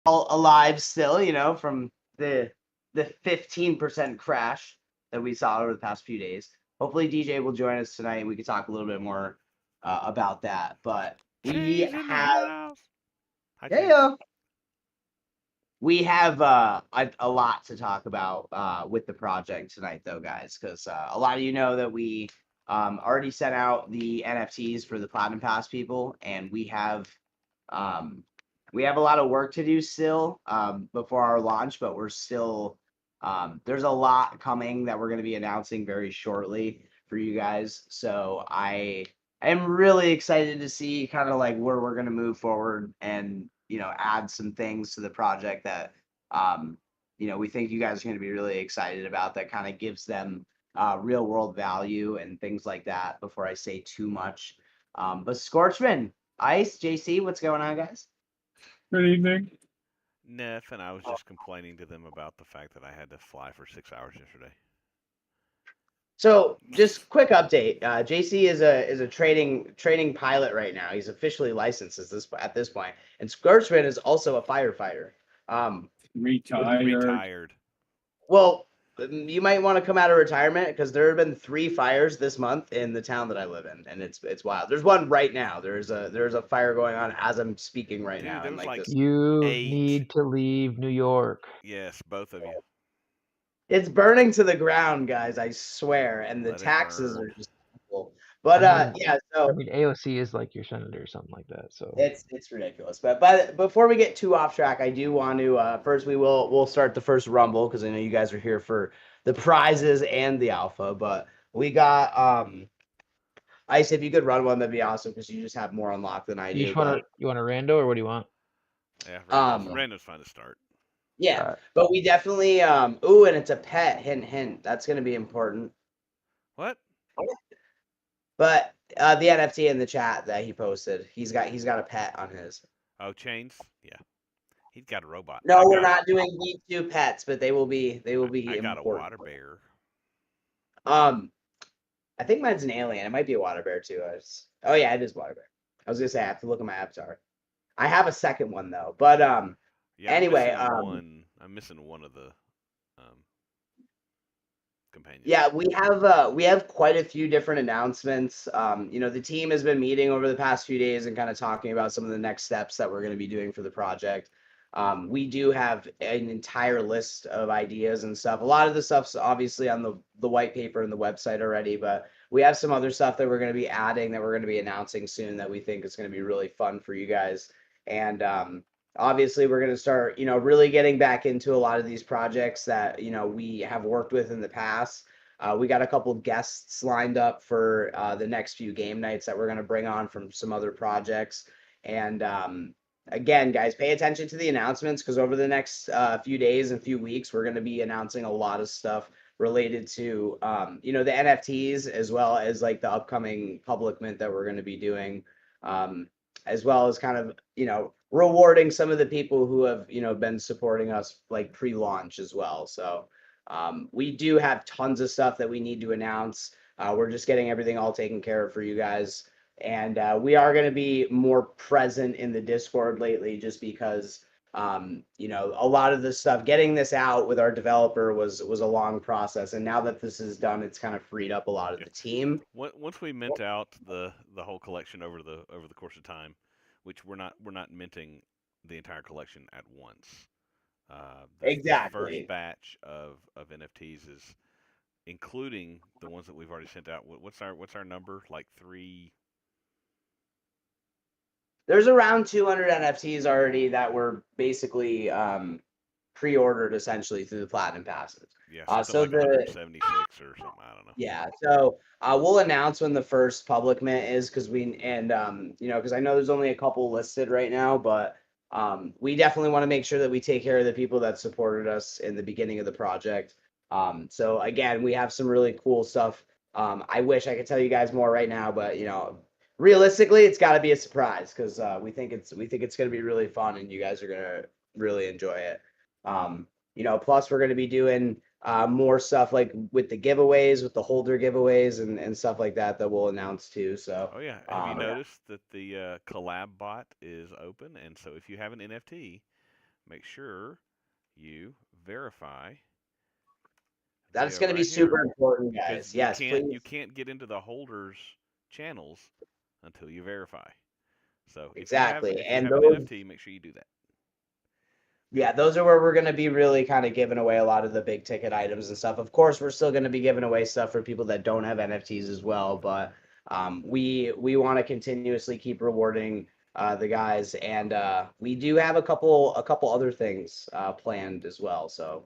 all alive still, from the 15% crash that we saw over the past few days. Hopefully DJ will join us tonight and we can talk a little bit more about that. But we Cheese in the have house. Hi, James. yeah, we have a lot to talk about with the project tonight, though, guys, because a lot of you know that we already sent out the NFTs for the Platinum Pass people, and um, we have a lot of work to do still before our launch, but we're still there's a lot coming that we're going to be announcing very shortly for you guys. So I am really excited to see kind of like where we're going to move forward and add some things to the project that we think you guys are going to be really excited about that kind of gives them real world value and things like that before I say too much. But Scorchman, Ice, JC, what's going on, guys? Good evening. Neff and I was just complaining to them about the fact that I had to fly for 6 hours yesterday. So, just quick update. JC is a training pilot right now. He's officially licensed at this point, and Scorchman is also a firefighter. Um, Retired. Retired. well, you might want to come out of retirement because there have been 3 fires this month in the town that I live in, and it's wild. There's one right now. There's a fire going on as I'm speaking right Dude, now, there and was like like this, You 8. need to leave New York. Yes, both of you. it's burning to the ground, guys. I swear, and the Let it taxes burn. are just awful. But yeah, I so mean, AOC is like your senator or something like that. So it's ridiculous. But before we get too off track, I do want to first we'll start the first rumble because I know you guys are here for the prizes and the alpha. But we got Ice. If you could run one, that'd be awesome because you just have more unlocked than I you do. just want But to a rando or what do you want? Yeah, um random's fine to start. yeah, Uh, but we definitely ooh, and it's a pet. Hint hint. That's gonna be important. What? But the NFT in the chat that he posted, he's got a pet on his. Oh, chains? Yeah. He's got a robot. No, we're not doing V2 pets, but they will be I got a important. water bear. Um, I think mine's an alien. It might be a water bear too. Oh yeah, it is water bear. I was gonna say I have to look at my avatar. I have a second one though, but Yeah, anyway, I'm missing one of the um, companions. yeah, we have quite a few different announcements. The team has been meeting over the past few days and kind of talking about some of the next steps that we're going to be doing for the project. We do have an entire list of ideas and stuff. A lot of the stuff's obviously on the white paper and the website already, but we have some other stuff that we're going to be adding that we're going to be announcing soon that we think is going to be really fun for you guys. And obviously we're going to start really getting back into a lot of these projects that we have worked with in the past. We got a couple of guests lined up for the next few game nights that we're going to bring on from some other projects. And again, guys, pay attention to the announcements because over the next few days and few weeks, we're going to be announcing a lot of stuff related to the NFTs as well as like the upcoming public mint that we're going to be doing, as well as kind of rewarding some of the people who have been supporting us like pre-launch as well. So we do have tons of stuff that we need to announce. We're just getting everything all taken care of for you guys. And we are going to be more present in the Discord lately just because, a lot of this stuff, getting this out with our developer was a long process. And now that this is done, it's kind of freed up a lot of Yeah. the team. Once we mint out the whole collection over the course of time, which we're not minting the entire collection at once. This first Exactly. batch of NFTs is including the ones that we've already sent out. What's our number? Like three? There's around 200 NFTs already that were basically pre-ordered essentially through the Platinum passes. Yeah, something So like the 176 or something. I don't know. Yeah, so we'll announce when the first public mint is because I know there's only a couple listed right now, but we definitely want to make sure that we take care of the people that supported us in the beginning of the project. So again, we have some really cool stuff. I wish I could tell you guys more right now, but realistically, it's got to be a surprise because we think it's going to be really fun and you guys are going to really enjoy it. Plus we're going to be doing more stuff like with the giveaways, with the holder giveaways and stuff like that that we'll announce too. So, Oh yeah, have you noticed that the collab bot is open? And so if you have an NFT make sure you verify That's via going to be right super here, important, because guys. Yes, please. you can't get into the holders channels until you verify. So Exactly. if you And have an those, NFT, make sure you do that. yeah, those are where we're going to be really kind of giving away a lot of the big ticket items and stuff. Of course, we're still going to be giving away stuff for people that don't have NFTs as well, but we want to continuously keep rewarding the guys, and we do have a couple other things planned as well. So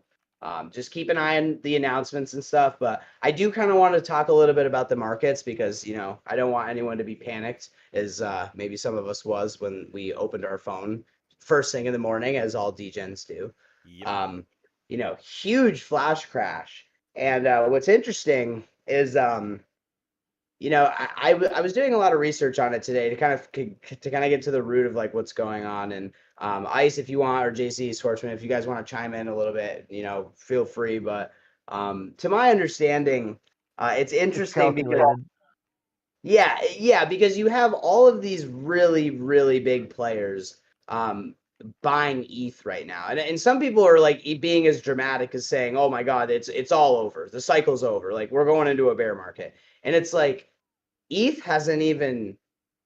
just keep an eye on the announcements and stuff. But I do kind of want to talk a little bit about the markets because I don't want anyone to be panicked, as maybe some of us was when we opened our phone first thing in the morning, as all degens do. Yep. Huge flash crash. And what's interesting is, I was doing a lot of research on it today to kind of get to the root of like what's going on. And Ice, if you want, or JC Sportsman, if you guys want to chime in a little bit, feel free. But to my understanding, it's It's interesting because calculated. yeah, because you have all of these really, really big players buying ETH right now. And some people are like being as dramatic as saying, "Oh my God, it's all over. The cycle's over. Like we're going into a bear market." And it's like ETH hasn't even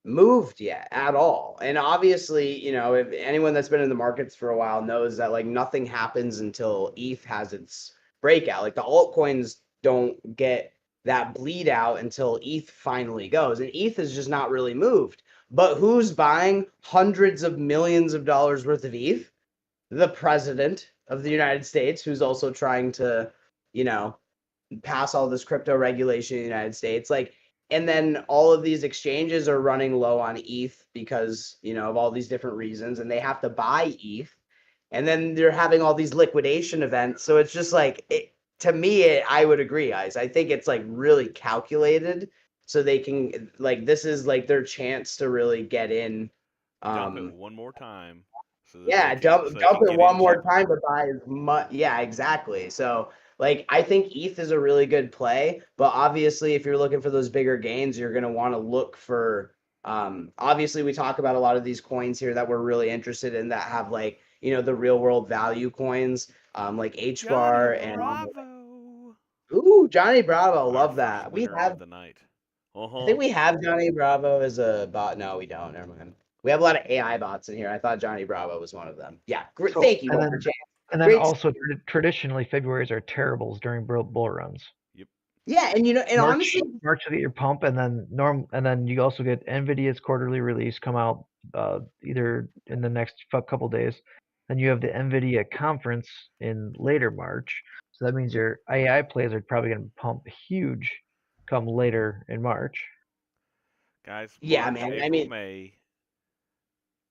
moved yet at all. And obviously, if anyone that's been in the markets for a while knows that like nothing happens until ETH has its breakout. Like the altcoins don't get that bleed out until ETH finally goes. And ETH has just not really moved. But who's buying hundreds of millions of dollars worth of ETH? The president of the United States, who's also trying to, you know, pass all this crypto regulation in the United States. Like, and then all of these exchanges are running low on ETH because, of all these different reasons, and they have to buy ETH. And then they're having all these liquidation events. So it's just like, to me, I would agree, guys. I think it's like really calculated so they can, like, this is like their chance to really get in. Dump it one more time so that Yeah, dump they can it get in one more cheaper. time, but buy as much. Yeah, exactly. So, like, I think ETH is a really good play, but obviously, if you're looking for those bigger gains, you're going to want to look for. Obviously, we talk about a lot of these coins here that we're really interested in that have like the real world value coins, like H Johnny bar and Bravo, ooh, Johnny Bravo, our love first that. winner of the night. I think we have Johnny Bravo as a bot. No, we don't. Never mind. We have a lot of AI bots in here. I thought Johnny Bravo was one of them. Yeah, great. So, Thank you, and Walter then James. and then Great. also traditionally Februarys are terribles during bull runs. Yep. Yeah, and honestly, March you get your pump, and then you also get Nvidia's quarterly release come out either in the next couple days. Then you have the Nvidia conference in later March, so that means your AI plays are probably going to pump huge come later in March. Guys, yeah, March, man. I April, mean, May,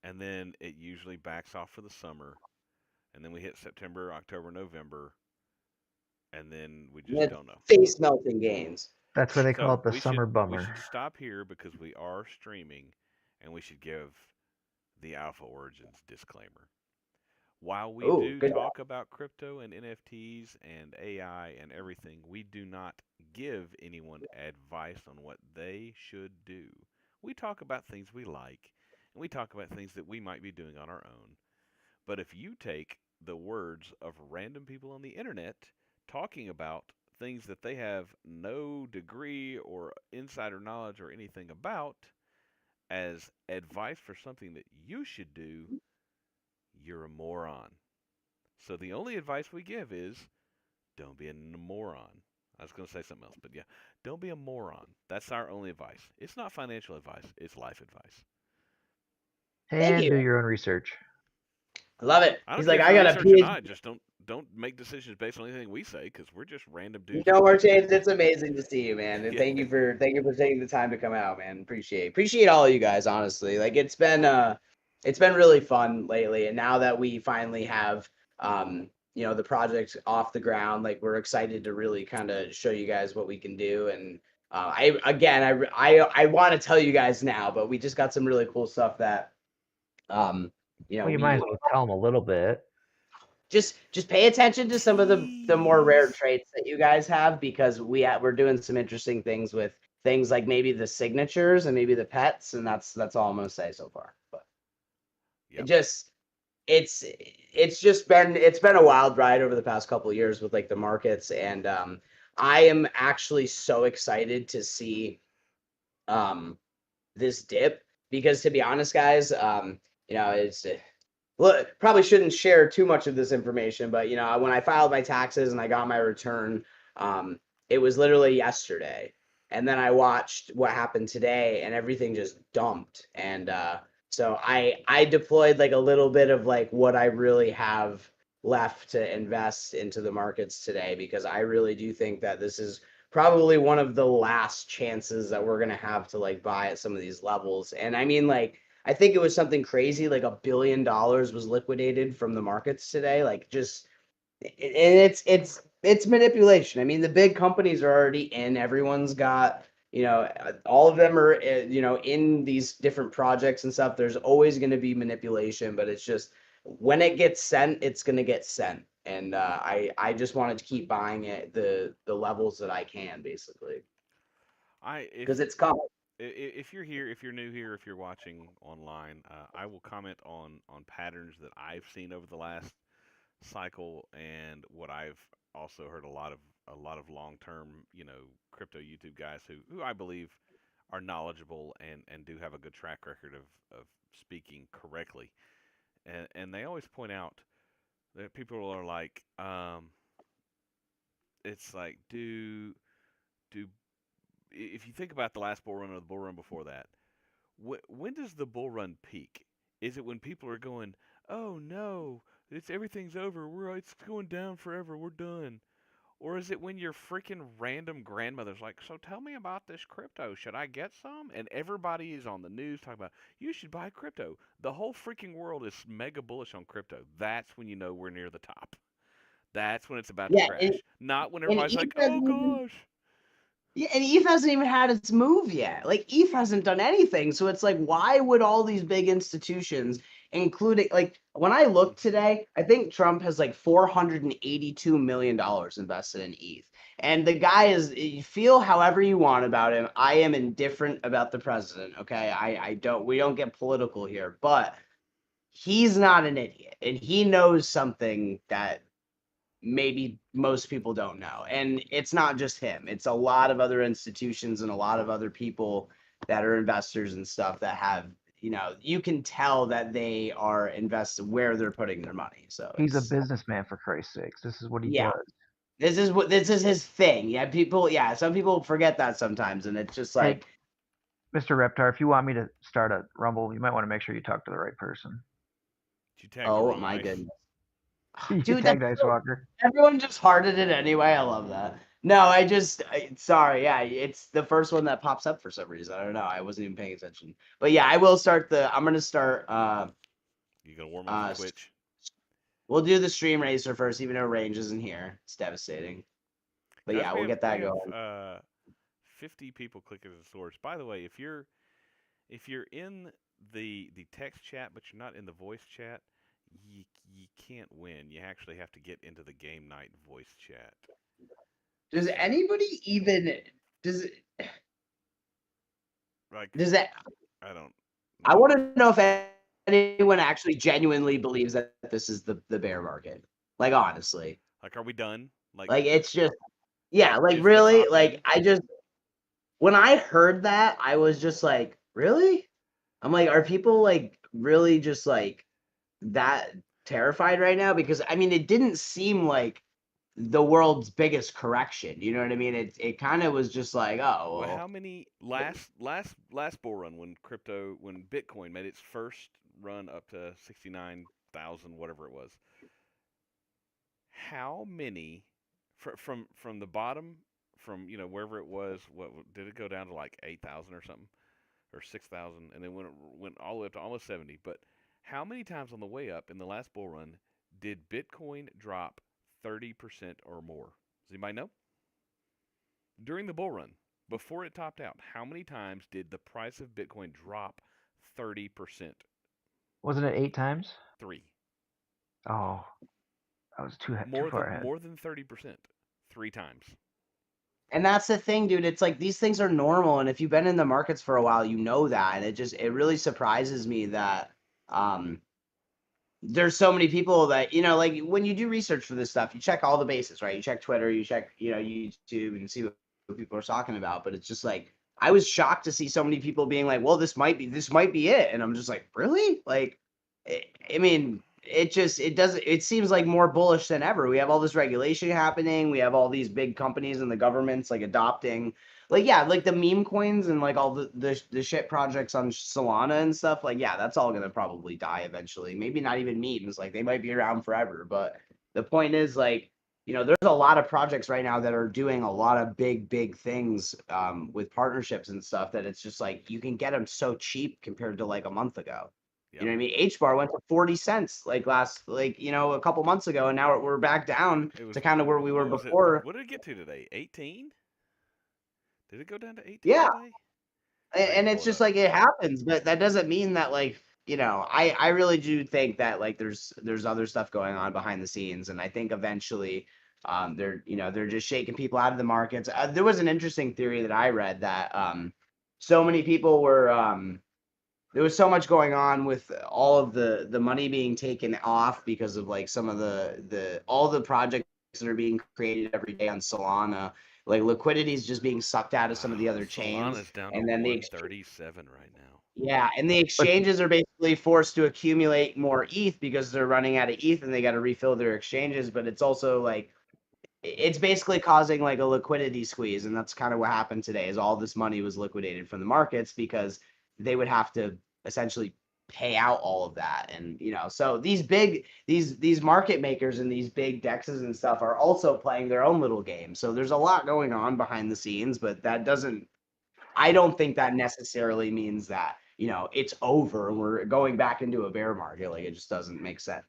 and then it usually backs off for the summer, and then we hit September, October, November, and then we just it's don't know. face melting gains. That's why they call So it the summer we bummer. should stop here because we are streaming, and we should give the Alpha Origins disclaimer. While we Oh, do good. talk about crypto and NFTs and AI and everything, we do not give anyone advice on what they should do. We talk about things we like, and we talk about things that we might be doing on our own. But if you take the words of random people on the internet talking about things that they have no degree or insider knowledge or anything about as advice for something that you should do, you're a moron. So the only advice we give is don't be a moron. I was going to say something else, but yeah, don't be a moron. That's our only advice. It's not financial advice, it's life advice. Thank And you. do your own research. I love it. I don't He's care like, if I you got a research or PhD. not. Just don't make decisions based on anything we say because we're just random dudes. No who more talk about James. stuff. It's amazing to see you, man. And Yeah. thank you for taking the time to come out, man. Appreciate all of you guys, honestly. Like it's been really fun lately. And now that we finally have the project off the ground, like we're excited to really kind of show you guys what we can do. And I want to tell you guys now, but we just got some really cool stuff that Well, you we might as well tell them a little bit. just pay attention to some of the more rare Tease. traits that you guys have because we're doing some interesting things with things like maybe the signatures and maybe the pets, and that's all I'm gonna say so far. But it Yep. just it's just been a wild ride over the past couple of years with like the markets, and I am actually so excited to see um this dip, because to be honest, guys, it's well, probably shouldn't share too much of this information, but when I filed my taxes and I got my return, um, it was literally yesterday, and then I watched what happened today, and everything just dumped, and so I deployed like a little bit of like what I really have left to invest into the markets today, because I really do think that this is probably one of the last chances that we're gonna have to like buy at some of these levels, and I mean like. I think it was something crazy, like $1 billion was liquidated from the markets today. Like just, and it's manipulation. I mean, the big companies are already in. Everyone's got, all of them are, in these different projects and stuff. There's always going to be manipulation, but it's just when it gets sent, it's going to get sent. And I just wanted to keep buying it the levels that I can, basically, I because it's coming. if you're here, if you're new here, if you're watching online, I will comment on patterns that I've seen over the last cycle, and what I've also heard a lot of long-term, crypto YouTube guys who I believe are knowledgeable and do have a good track record of speaking correctly. And they always point out that people are like, it's like, do if you think about the last bull run or the bull run before that, when does the bull run peak? Is it when people are going, "Oh no, everything's over. It's going down forever. We're done." Or is it when your freaking random grandmother's like, "So tell me about this crypto. Should I get some?" And everybody is on the news talking about, "You should buy crypto." The whole freaking world is mega bullish on crypto. That's when you know we're near the top. That's when it's about to Yeah, crash. Not when and everybody's like, "Oh gosh." Yeah, and ETH hasn't even had its move yet. Like ETH hasn't done anything. So it's like, why would all these big institutions, including like when I looked today, I think Trump has like $482 million invested in ETH. And the guy is, you feel however you want about him. I am indifferent about the president. Okay. We don't get political here, but he's not an idiot. And he knows something that maybe most people don't know. And it's not just him, it's a lot of other institutions and a lot of other people that are investors and stuff that have, you can tell that they are invested where they're putting their money. So He's a it's, businessman, for Christ's sakes. This is what he yeah, does. this is his thing. Yeah, some people forget that sometimes, and it's just Hey, like, Mr. Reptar, if you want me to start a Rumble, you might want to make sure you talk to the right person. You tagged the oh wrong my ice. goodness. You Dude, tagged Ice Walker. everyone just hearted it anyway. I love that. No, sorry. Yeah, it's the first one that pops up for some reason. I don't know. I wasn't even paying attention. But yeah, I'm gonna start, You gonna warm up for uh, Twitch? we'll do the stream racer first, even though range isn't here. It's devastating. But Guys, yeah, we we'll have get we that have going. 50 people clicking the source. By the way, if you're in the text chat but you're not in the voice chat, you can't win. You actually have to get into the game night voice chat. Does anybody even, does, Like, does that, I don't I know. want to know if anyone actually genuinely believes that this is the bear market. Like, honestly. Like, are we done? Like, Like, it's just, is yeah, like is the really, top like in? when I heard that, I was just like, really? I'm like, are people like really just like that terrified right now? Because I mean, it didn't seem like the world's biggest correction. You know what I mean? It kind of was just like, Well, oh, how many last bull run when Bitcoin made its first run up to 69,000 whatever it was? How many from the bottom, from wherever it was, what did it go down to, like 8,000 or something, or 6,000, and then went all the way up to almost 70? But how many times on the way up in the last bull run did Bitcoin drop 30% or more? Does anybody know? During the bull run, before it topped out, how many times did the price of Bitcoin drop 30%? Wasn't it 8 times? 3. Oh, I was too More far than ahead. more than 30%. 3 times. and that's the thing, dude. It's like these things are normal, and if you've been in the markets for a while, you know that, and it really surprises me that, um, there's so many people that, like when you do research for this stuff, you check all the bases, right? You check Twitter, you check, YouTube, and see what people are talking about. But it's just like I was shocked to see so many people being like, "Well, this might be it," and I'm just like, "Really?" Like, I mean, it seems like more bullish than ever. We have all this regulation happening. We have all these big companies and the governments like adopting, like, yeah, like the meme coins and like all the shit projects on Solana and stuff. Like, yeah, that's all gonna probably die eventually. Maybe not even memes. Like, they might be around forever. But the point is, like, there's a lot of projects right now that are doing a lot of big things with partnerships and stuff that it's just like you can get them so cheap compared to like a month ago. You Yep. know what I mean? H bar went to 40 cents like a couple months ago, and now we're back down It was to kind of where we were what was it? before. What did it get to today? 18? Did it go down to 18 Yeah, today? I can and pull it's it just up. like it happens, but that doesn't mean that like, I really do think that like there's other stuff going on behind the scenes, and I think eventually they're just shaking people out of the markets. There was an interesting theory that I read that so many people were there was so much going on with all of the money being taken off because of like some of the all the projects that are being created every day on Solana. Like liquidity is just being sucked out of some of the other chains, Solana's down to and then 137 right now. and the But exchanges are basically forced to accumulate more ETH because they're running out of ETH and they got to refill their exchanges. But it's also like it's basically causing like a liquidity squeeze, and that's kind of what happened today. Is all this money was liquidated from the markets because they would have to essentially pay out all of that, and so these market makers and these big dexes and stuff are also playing their own little game. So there's a lot going on behind the scenes, but that doesn't I don't think that necessarily means that, it's over and we're going back into a bear market. Like, it just doesn't make sense.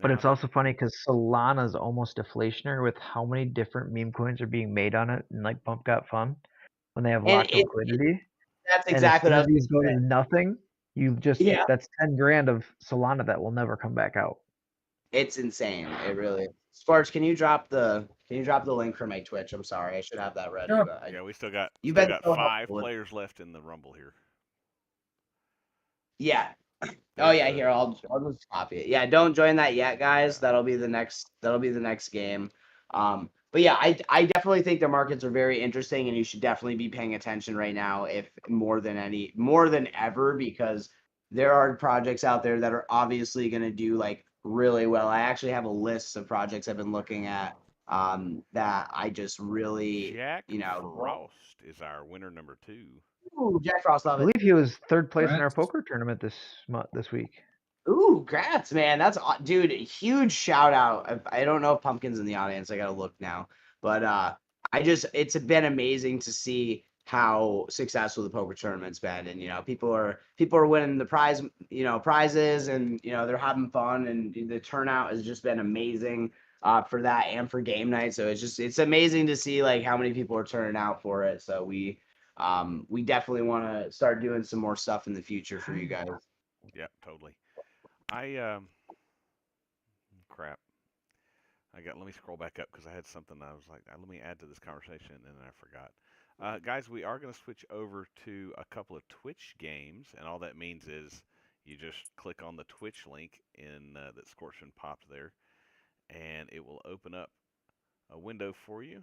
but Now it's also funny because Solana's almost deflationary with how many different meme coins are being made on it and like Pump Got Fun when they have And locked liquidity. that's And as exactly soon what I as was these go gonna to say. nothing, Yeah. that's 10 grand of Solana that will never come back out. It's insane. It really is. Sparks, can you drop the link for my Twitch? I'm sorry. I should have that ready, Yeah. but yeah, we still got you've been so helpful 5 with. players left in the Rumble here. Yeah. Oh There's yeah, here I'll just copy it. Yeah, don't join that yet, guys. yeah. That'll be the next game. But yeah, I definitely think the markets are very interesting, and you should definitely be paying attention right now, if more than ever, because there are projects out there that are obviously going to do like really well. I actually have a list of projects I've been looking at that I just really, Jack Frost is our winner number 2. ooh, Jack Frost, I love it. believe he was third place in our Rats. poker tournament this week. Ooh, grats, man. Dude, huge shout out. I don't know if Pumpkin's in the audience. I gotta look now. But it's been amazing to see how successful the poker tournament's been. And people are winning the prizes, and they're having fun, and the turnout has just been amazing for that and for game night. So it's amazing to see like how many people are turning out for it. So we definitely want to start doing some more stuff in the future for you guys. Yeah, totally. I crap. Let me scroll back up because I had something I was like, let me add to this conversation, and then I forgot. Guys, we are going to switch over to a couple of Twitch games, and all that means is you just click on the Twitch link in that Scorchman popped there, and it will open up a window for you.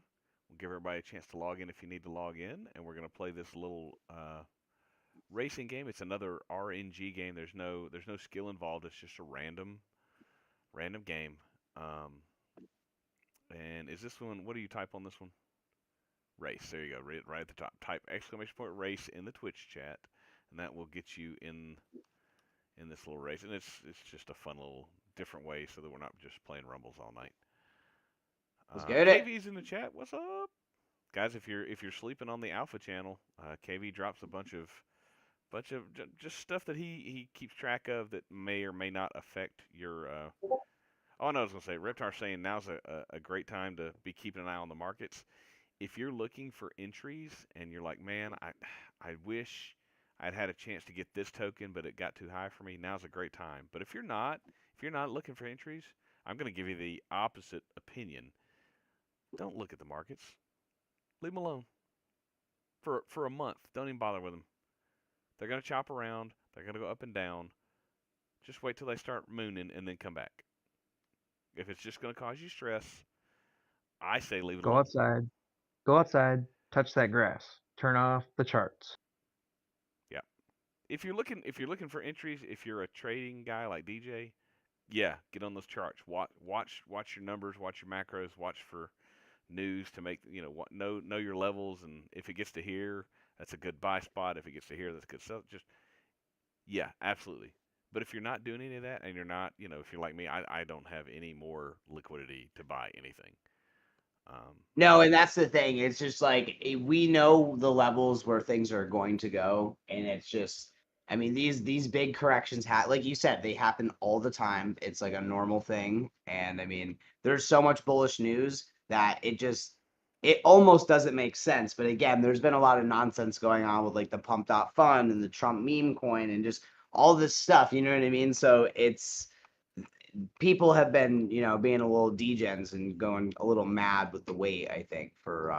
We'll give everybody a chance to log in if you need to log in, and we're going to play this little racing game. It's another RNG game. There's no skill involved. It's just a random game. And is this one? What do you type on this one? Race. There you go. Right at the top. Type exclamation point race in the Twitch chat, and that will get you in this little race. And it's just a fun little different way so that we're not just playing rumbles all night. Let's get it. KV's in the chat. What's up, guys? If you're sleeping on the Alpha channel, KV drops a bunch of just stuff that he keeps track of that may or may not affect your. Oh, no, I was gonna say Reptar saying now's a great time to be keeping an eye on the markets. If you're looking for entries and you're like, man, I wish I'd had a chance to get this token, but it got too high for me. Now's a great time. But if you're not looking for entries, I'm gonna give you the opposite opinion. Don't look at the markets. Leave them alone for a month. Don't even bother with them. They're gonna chop around. They're gonna go up and down. Just wait till they start mooning and then come back. If it's just going to cause you stress, I say leave it Go alone. outside. Go outside. Touch that grass. Turn off the charts. Yeah. If you're looking for entries, if you're a trading guy like DJ, yeah, get on those charts. Watch your numbers, watch your macros, watch for news to make know your levels, and if it gets to here, that's a good buy spot. If it gets to here, that's a good sell. Just yeah, absolutely. But if you're not doing any of that, and you're not, if you're like me, I don't have any more liquidity to buy anything. No, and that's the thing. It's just like we know the levels where things are going to go, and it's just, I mean, these big corrections like you said, they happen all the time. It's like a normal thing, and I mean, there's so much bullish news that it almost doesn't make sense. But again, there's been a lot of nonsense going on with like the pumped out fund and the Trump meme coin and just all this stuff. You know what I mean? So it's people have been, being a little degens and going a little mad with the wait, I think, for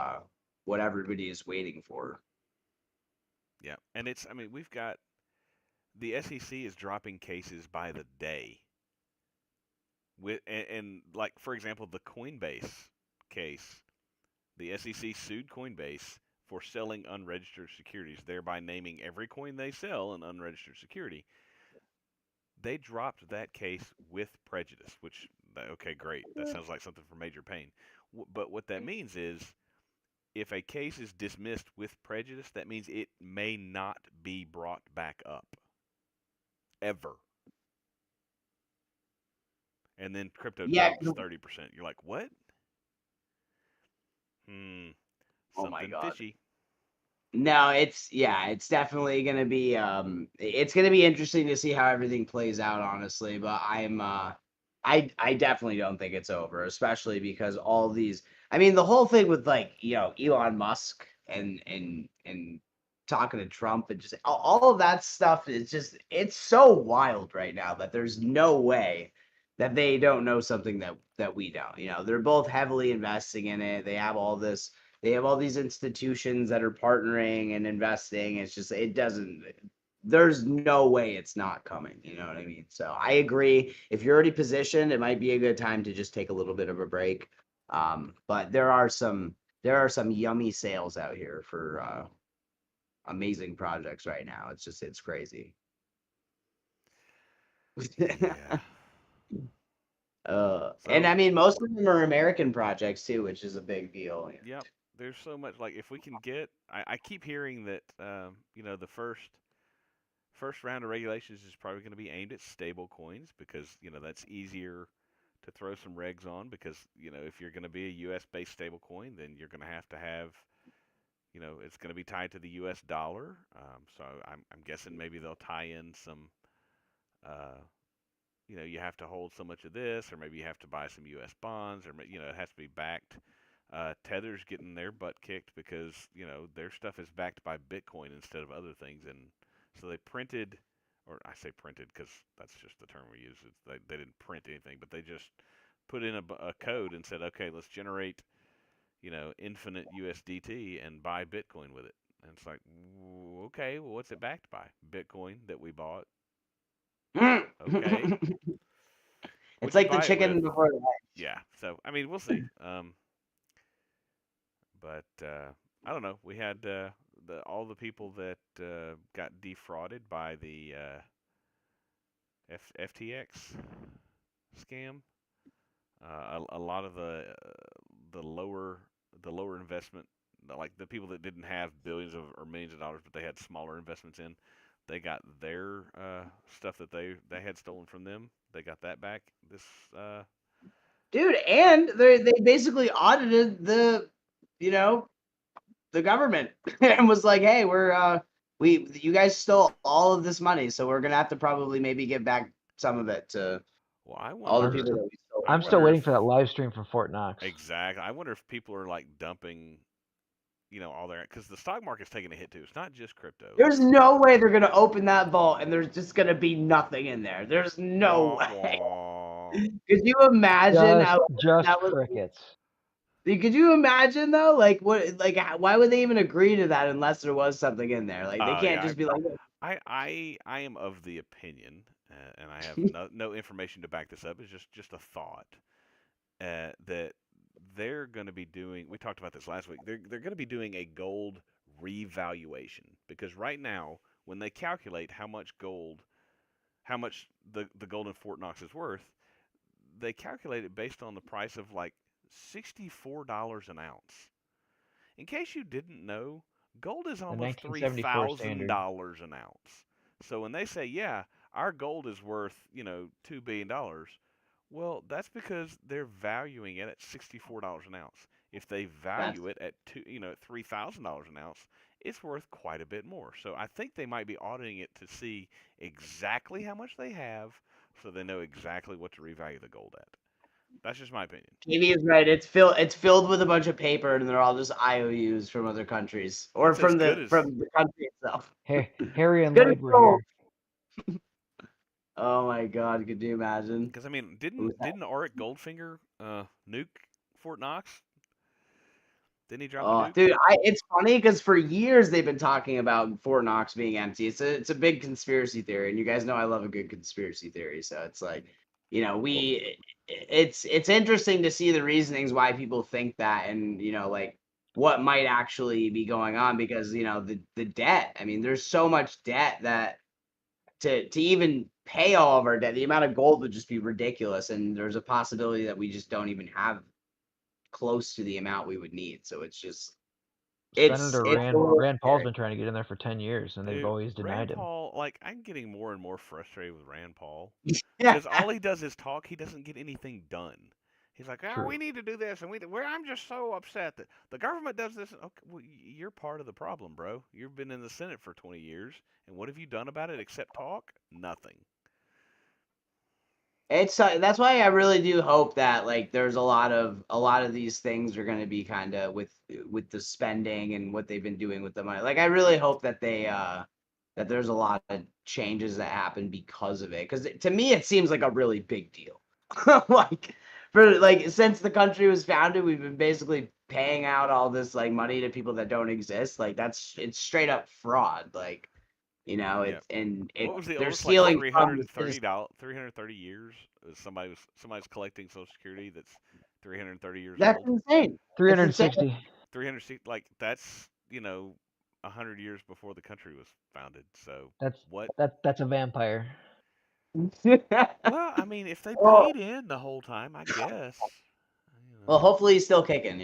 what everybody is waiting for. Yeah, and I mean, we've got the SEC is dropping cases by the day. And like for example, the Coinbase case, the SEC sued Coinbase for selling unregistered securities, thereby naming every coin they sell an unregistered security. They dropped that case with prejudice, which, okay, great. That sounds like something for Major Payne. But what that means is if a case is dismissed with prejudice, that means it may not be brought back up ever. And then crypto dumps 30%. You're like, what? Oh my Something God. fishy. No, it's definitely gonna be it's gonna be interesting to see how everything plays out, honestly. But I definitely don't think it's over, especially because all these, I mean, the whole thing with like, Elon Musk and talking to Trump and just all of that stuff is just, it's so wild right now that there's no way that they don't know something that we don't. They're both heavily investing in it. They have all these institutions that are partnering and investing. It's just, there's no way it's not coming. You know what I mean? So I agree. If you're already positioned, it might be a good time to just take a little bit of a break. But there are some yummy sales out here for amazing projects right now. It's crazy. Yeah. And I So, mean, most of them are American projects too, which is a big deal. yep. There's so much. Like, if we can I keep hearing that, the first round of regulations is probably going to be aimed at stable coins because, that's easier to throw some regs on because, if you're going to be a U.S. based stable coin, then you're going to have, it's going to be tied to the U.S. dollar. So I'm guessing maybe they'll tie in some, uh, you have to hold so much of this, or maybe you have to buy some U.S. bonds, or it has to be backed. Tether's getting their butt kicked because their stuff is backed by Bitcoin instead of other things, and so they printed, or I say printed because that's just the term we use. They didn't print anything, but they just put in a code and said, okay, let's generate infinite USDT and buy Bitcoin with it. And it's like, okay, well, what's it backed by? Bitcoin that we bought. Okay. It's What'd you like the buy it with? chicken before the egg. Yeah. So I mean, we'll see. But I don't know. We had all the people that got defrauded by the FTX scam. A lot of the lower investment, like the people that didn't have billions of or millions of dollars, but they had smaller investments in, they got their stuff that they had stolen from them. They got that back. This Dude, and they basically audited you know, the government and was like, "Hey, you guys stole all of this money, so we're gonna have to probably maybe give back some of it to well, I all the wonder. people that we stole." I I'm still wonder waiting if for that live stream from Fort Knox. exactly. I wonder if people are like dumping, all their because the stock market's taking a hit too. It's not just crypto. There's no way they're gonna open that vault and there's just gonna be nothing in there. There's no Wah, way. wah. Could you imagine how Just that would? crickets. Could you imagine though? Like what? Like why would they even agree to that unless there was something in there? Like they can't Yeah, just be like, I am of the opinion, and I have no information to back this up. It's just a thought that they're going to be doing. We talked about this last week. They're going to be doing a gold revaluation because right now, when they calculate how much the gold in Fort Knox is worth, they calculate it based on the price of like $64 an ounce. In case you didn't know, gold is The almost 1974 standard. $3,000 an ounce. So when they say, yeah, our gold is worth, $2 billion, well, that's because they're valuing it at $64 an ounce. If they value it at $3,000 an ounce, it's worth quite a bit more. So I think they might be auditing it to see exactly how much they have, so they know exactly what to revalue the gold at. That's just my opinion. Katie is right. It's filled with a bunch of paper, and they're all just IOUs from other countries or It's as from good the as from the country itself. Harry and Good Lloyd as were gold. here. Oh my God! Could you imagine? because I mean, Who's that? didn't Auric Goldfinger nuke Fort Knox? Didn't he drop a Oh, nuke? dude, it's funny because for years they've been talking about Fort Knox being empty. It's a big conspiracy theory, and you guys know I love a good conspiracy theory. So it's like, it's interesting to see the reasonings why people think that, and like what might actually be going on because the debt. I mean, there's so much debt that to even pay all of our debt, the amount of gold would just be ridiculous, and there's a possibility that we just don't even have close to the amount we would need. So it's just Senator it's a Rand little Rand Paul's scary. been trying to get in there for 10 years, and they've Dude, always denied Rand him. Paul, like, I'm getting more and more frustrated with Rand Paul Yeah. because all he does is talk. He doesn't get anything done. He's like, oh, True. we need to do this, and I'm just so upset that the government does this. Okay, well, you're part of the problem, bro. You've been in the Senate for 20 years, and what have you done about it except talk? Nothing. It's that's why I really do hope that like there's a lot of these things are going to be kind of with the spending and what they've been doing with the money. Like I really hope that that there's a lot of changes that happen because of it. Because to me, it seems like a really big deal. Like since the country was founded, we've been basically paying out all this like money to people that don't exist. Like it's straight up fraud. Like Yeah. it's What was the they're oldest, like, stealing from the 330 years? Somebody's collecting Social Security that's 330 years That's old. insane. That's insane. 360. 360, like, that's 100 years before the country was founded. So That's what? that's a vampire. Well, I mean, if they Well, paid in the whole time, I guess. well, hopefully he's still kicking,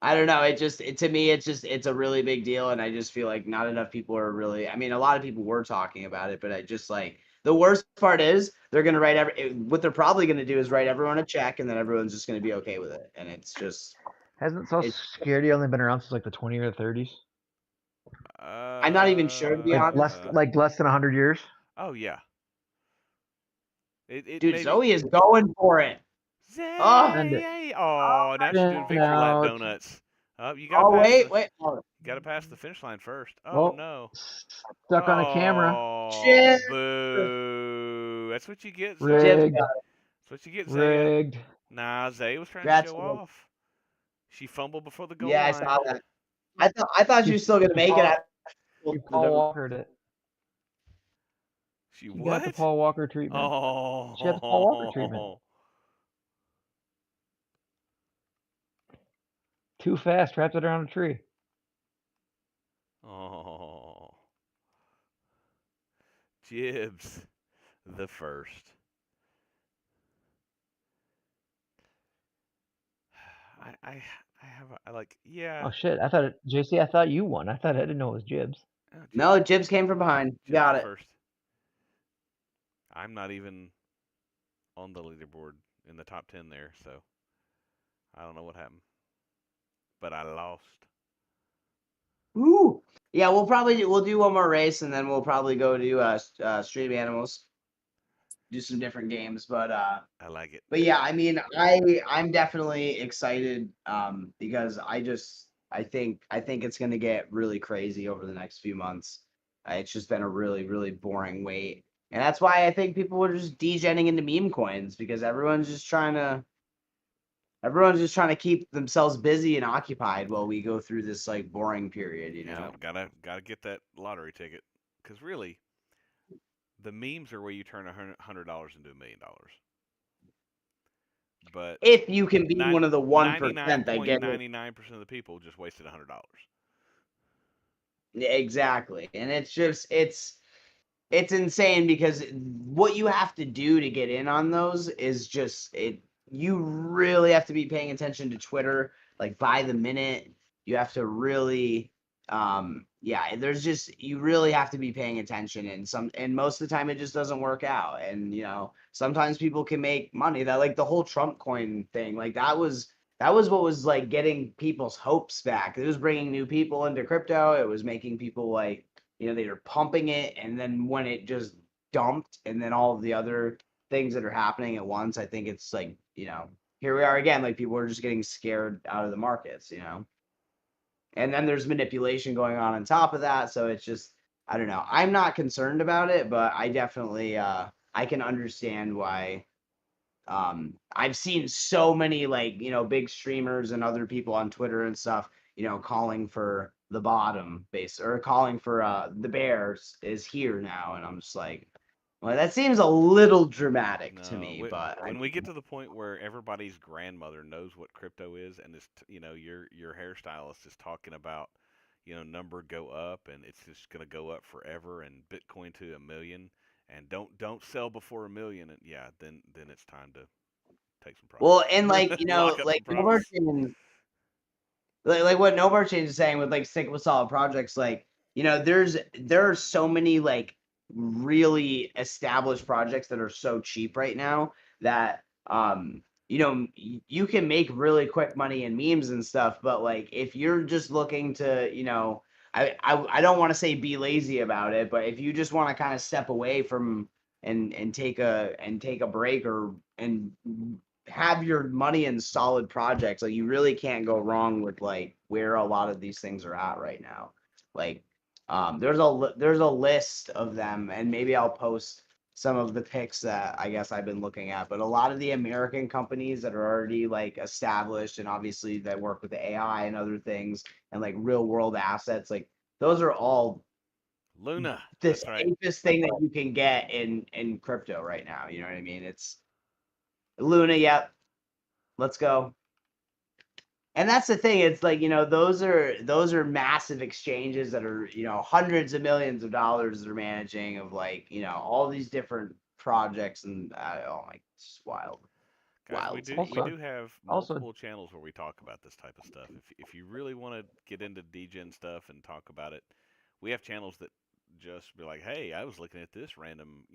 I don't know. To me, it's a really big deal. And I just feel like not enough people are really, I mean, a lot of people were talking about it, but I just like, the worst part is they're going to what they're probably going to do is write everyone a check and then everyone's just going to be okay with it. And it's just, Hasn't Social Security only been around since like the 20s or 30s? I'm not even sure, to be Like honest. less than 100 years. Oh yeah. It Dude, maybe. Zoe is going for it. Oh, Send it. Zay! Oh, now she's doing Send victory lap out. donuts. Oh, you gotta oh, pass wait, the wait. Oh, you gotta pass the finish line first. Oh Oh, no. stuck on a camera. Oh, shit. boo! That's what you get, Zay. Jib's Rigged. got That's what you get, Zaya. Rigged. Nah, Zay was trying to show Congratulations. off. She fumbled before the goal Yeah, I line. saw that. I thought she was still going to make it. She Paul Walkered it. She She got the what? Paul Walker treatment. Oh. She had the Paul Walker treatment. Too fast, wrapped it around a tree. Oh. Jibs, the first. I have yeah. Oh shit! I thought JC. I thought you won. I didn't know it was Jibs. Oh, No, Jibs came from behind. Jibs Got the it. first. I'm not even on the leaderboard in the top 10 there, so I don't know what happened. But I lost. Ooh. Yeah, we'll do one more race and then we'll probably go to Stream Animals. Do some different games, but I like it. yeah, I mean, I'm definitely excited because I think it's going to get really crazy over the next few months. It's just been a really really boring wait. And that's why I think people are just degenning into meme coins because everyone's just trying to keep themselves busy and occupied while we go through this like boring period, Gotta get that lottery ticket. Because really, The memes are where you turn $100 into $1 million. But If you can be one of the 1% that get it. 99.99% of the people just wasted $100. Yeah, exactly. And it's just it's insane because what you have to do to get in on those is just you really have to be paying attention to Twitter like by the minute. You have to really yeah, there's just you really have to be paying attention, and most of the time it just doesn't work out. And sometimes people can make money. That like the whole Trump coin thing, like that was what was like getting people's hopes back. It was bringing new people into crypto. It was making people like they were pumping it, and then when it just dumped, and then all of the other things that are happening at once, I think it's like, here we are again, like people are just getting scared out of the markets. And then there's manipulation going on top of that, so it's just, I don't know. I'm not concerned about it, but I definitely I can understand why. I've seen so many like big streamers and other people on Twitter and stuff, calling for the bottom base, or calling for the Bears is here now, and I'm just like, well, that seems a little dramatic to No, me, but when we get to the point where everybody's grandmother knows what crypto is, and your hairstylist is talking about, number go up, and it's just gonna go up forever, and Bitcoin to 1 million, and don't sell before 1 million, and yeah, then it's time to take some well, and like profits, lock up some like profits. like what Nobar Change is saying with like stick with solid projects, like there are so many like really established projects that are so cheap right now that you can make really quick money in memes and stuff, but like if you're just looking to I don't want to say be lazy about it, but if you just want to kind of step away from and take a break, or and have your money in solid projects, like you really can't go wrong with like where a lot of these things are at right now. Like there's a list of them, and maybe I'll post some of the picks that I guess I've been looking at, but a lot of the American companies that are already like established, and obviously that work with AI and other things, and like real world assets, like those are all Luna, the that's right. safest thing that you can get in crypto right now. You know what I mean? It's Luna. Yep. Let's go. And that's the thing. It's like, those are massive exchanges that are, hundreds of millions of dollars they're managing, of like, all these different projects, and oh my, it's just wild. Guys, Wild to we me. do have Also, multiple channels where we talk about this type of stuff. If you really want to get into DGen stuff and talk about it, we have channels that just be like, "Hey, I was looking at this random,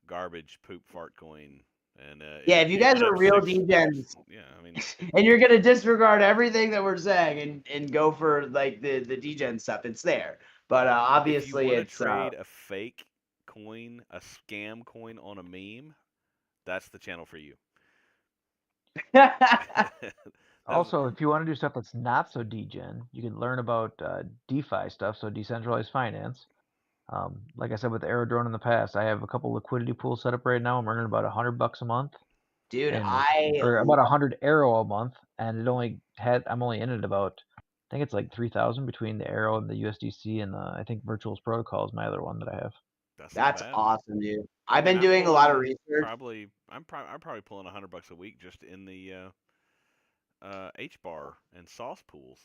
garbage poop fart coin, and Yeah, if you it guys went are up real 6x." degens Yeah, I mean, and you're gonna disregard everything that we're saying, and go for like the degen stuff, it's there. But if you obviously want to it's trade a fake coin, a scam coin on a meme, that's the channel for you. That's also, if you want to do stuff that's not so degen, you can learn about DeFi stuff, so decentralized finance. Like I said with Aerodrone in the past, I have a couple liquidity pools set up right now. I'm earning about $100 a month, dude, or about 100 Arrow a month, and I'm only in it about, I think it's like 3,000 between the Arrow and the USDC, and I think Virtuals Protocol is my other one that I have. that's not that's bad. awesome, dude. I I've mean, been I'm doing a lot of pulling research. I'm probably pulling $100 a week just in the H bar and sauce pools.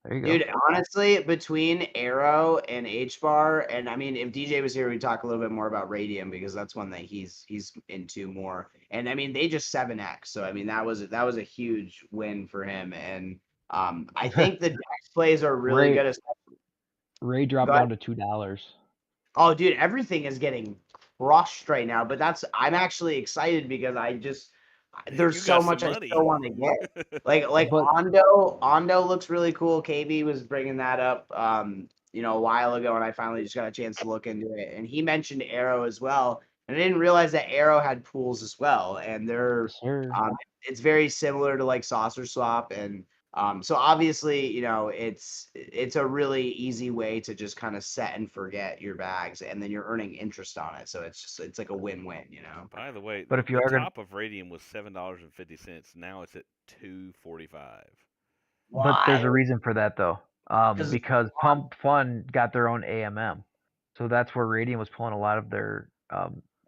There you go. Dude, honestly, between Arrow and H bar, and I mean, if DJ was here, we'd talk a little bit more about Radium, because that's one that he's into more. And I mean, they just 7x, so I mean, that was a huge win for him. And I think the Dex plays are really Ray good. Ray dropped But down to $2. oh, dude, everything is getting crushed right now. But I'm actually excited because there's You so got some much I money. still want to get. Like But Ondo looks really cool. KB was bringing that up a while ago, and I finally just got a chance to look into it. And he mentioned Arrow as well. And I didn't realize that Arrow had pools as well. And sir, it's very similar to like Saucer Swap. And so obviously, it's a really easy way to just kind of set and forget your bags, and then you're earning interest on it. So it's like a win-win. By the way, but if you the are gonna, top of Radium was $7.50. Now it's at $2.45. but there's a Why? reason for that though. Because Because Pump Fun got their own AMM. So that's where Radiant was pulling a lot of their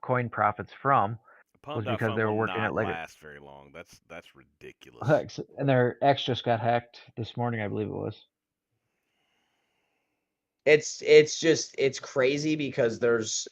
coin profits from, was because Pump.fun they will were working at not like last very long. That's ridiculous. and their X just got hacked this morning, I believe it was. It's crazy because there's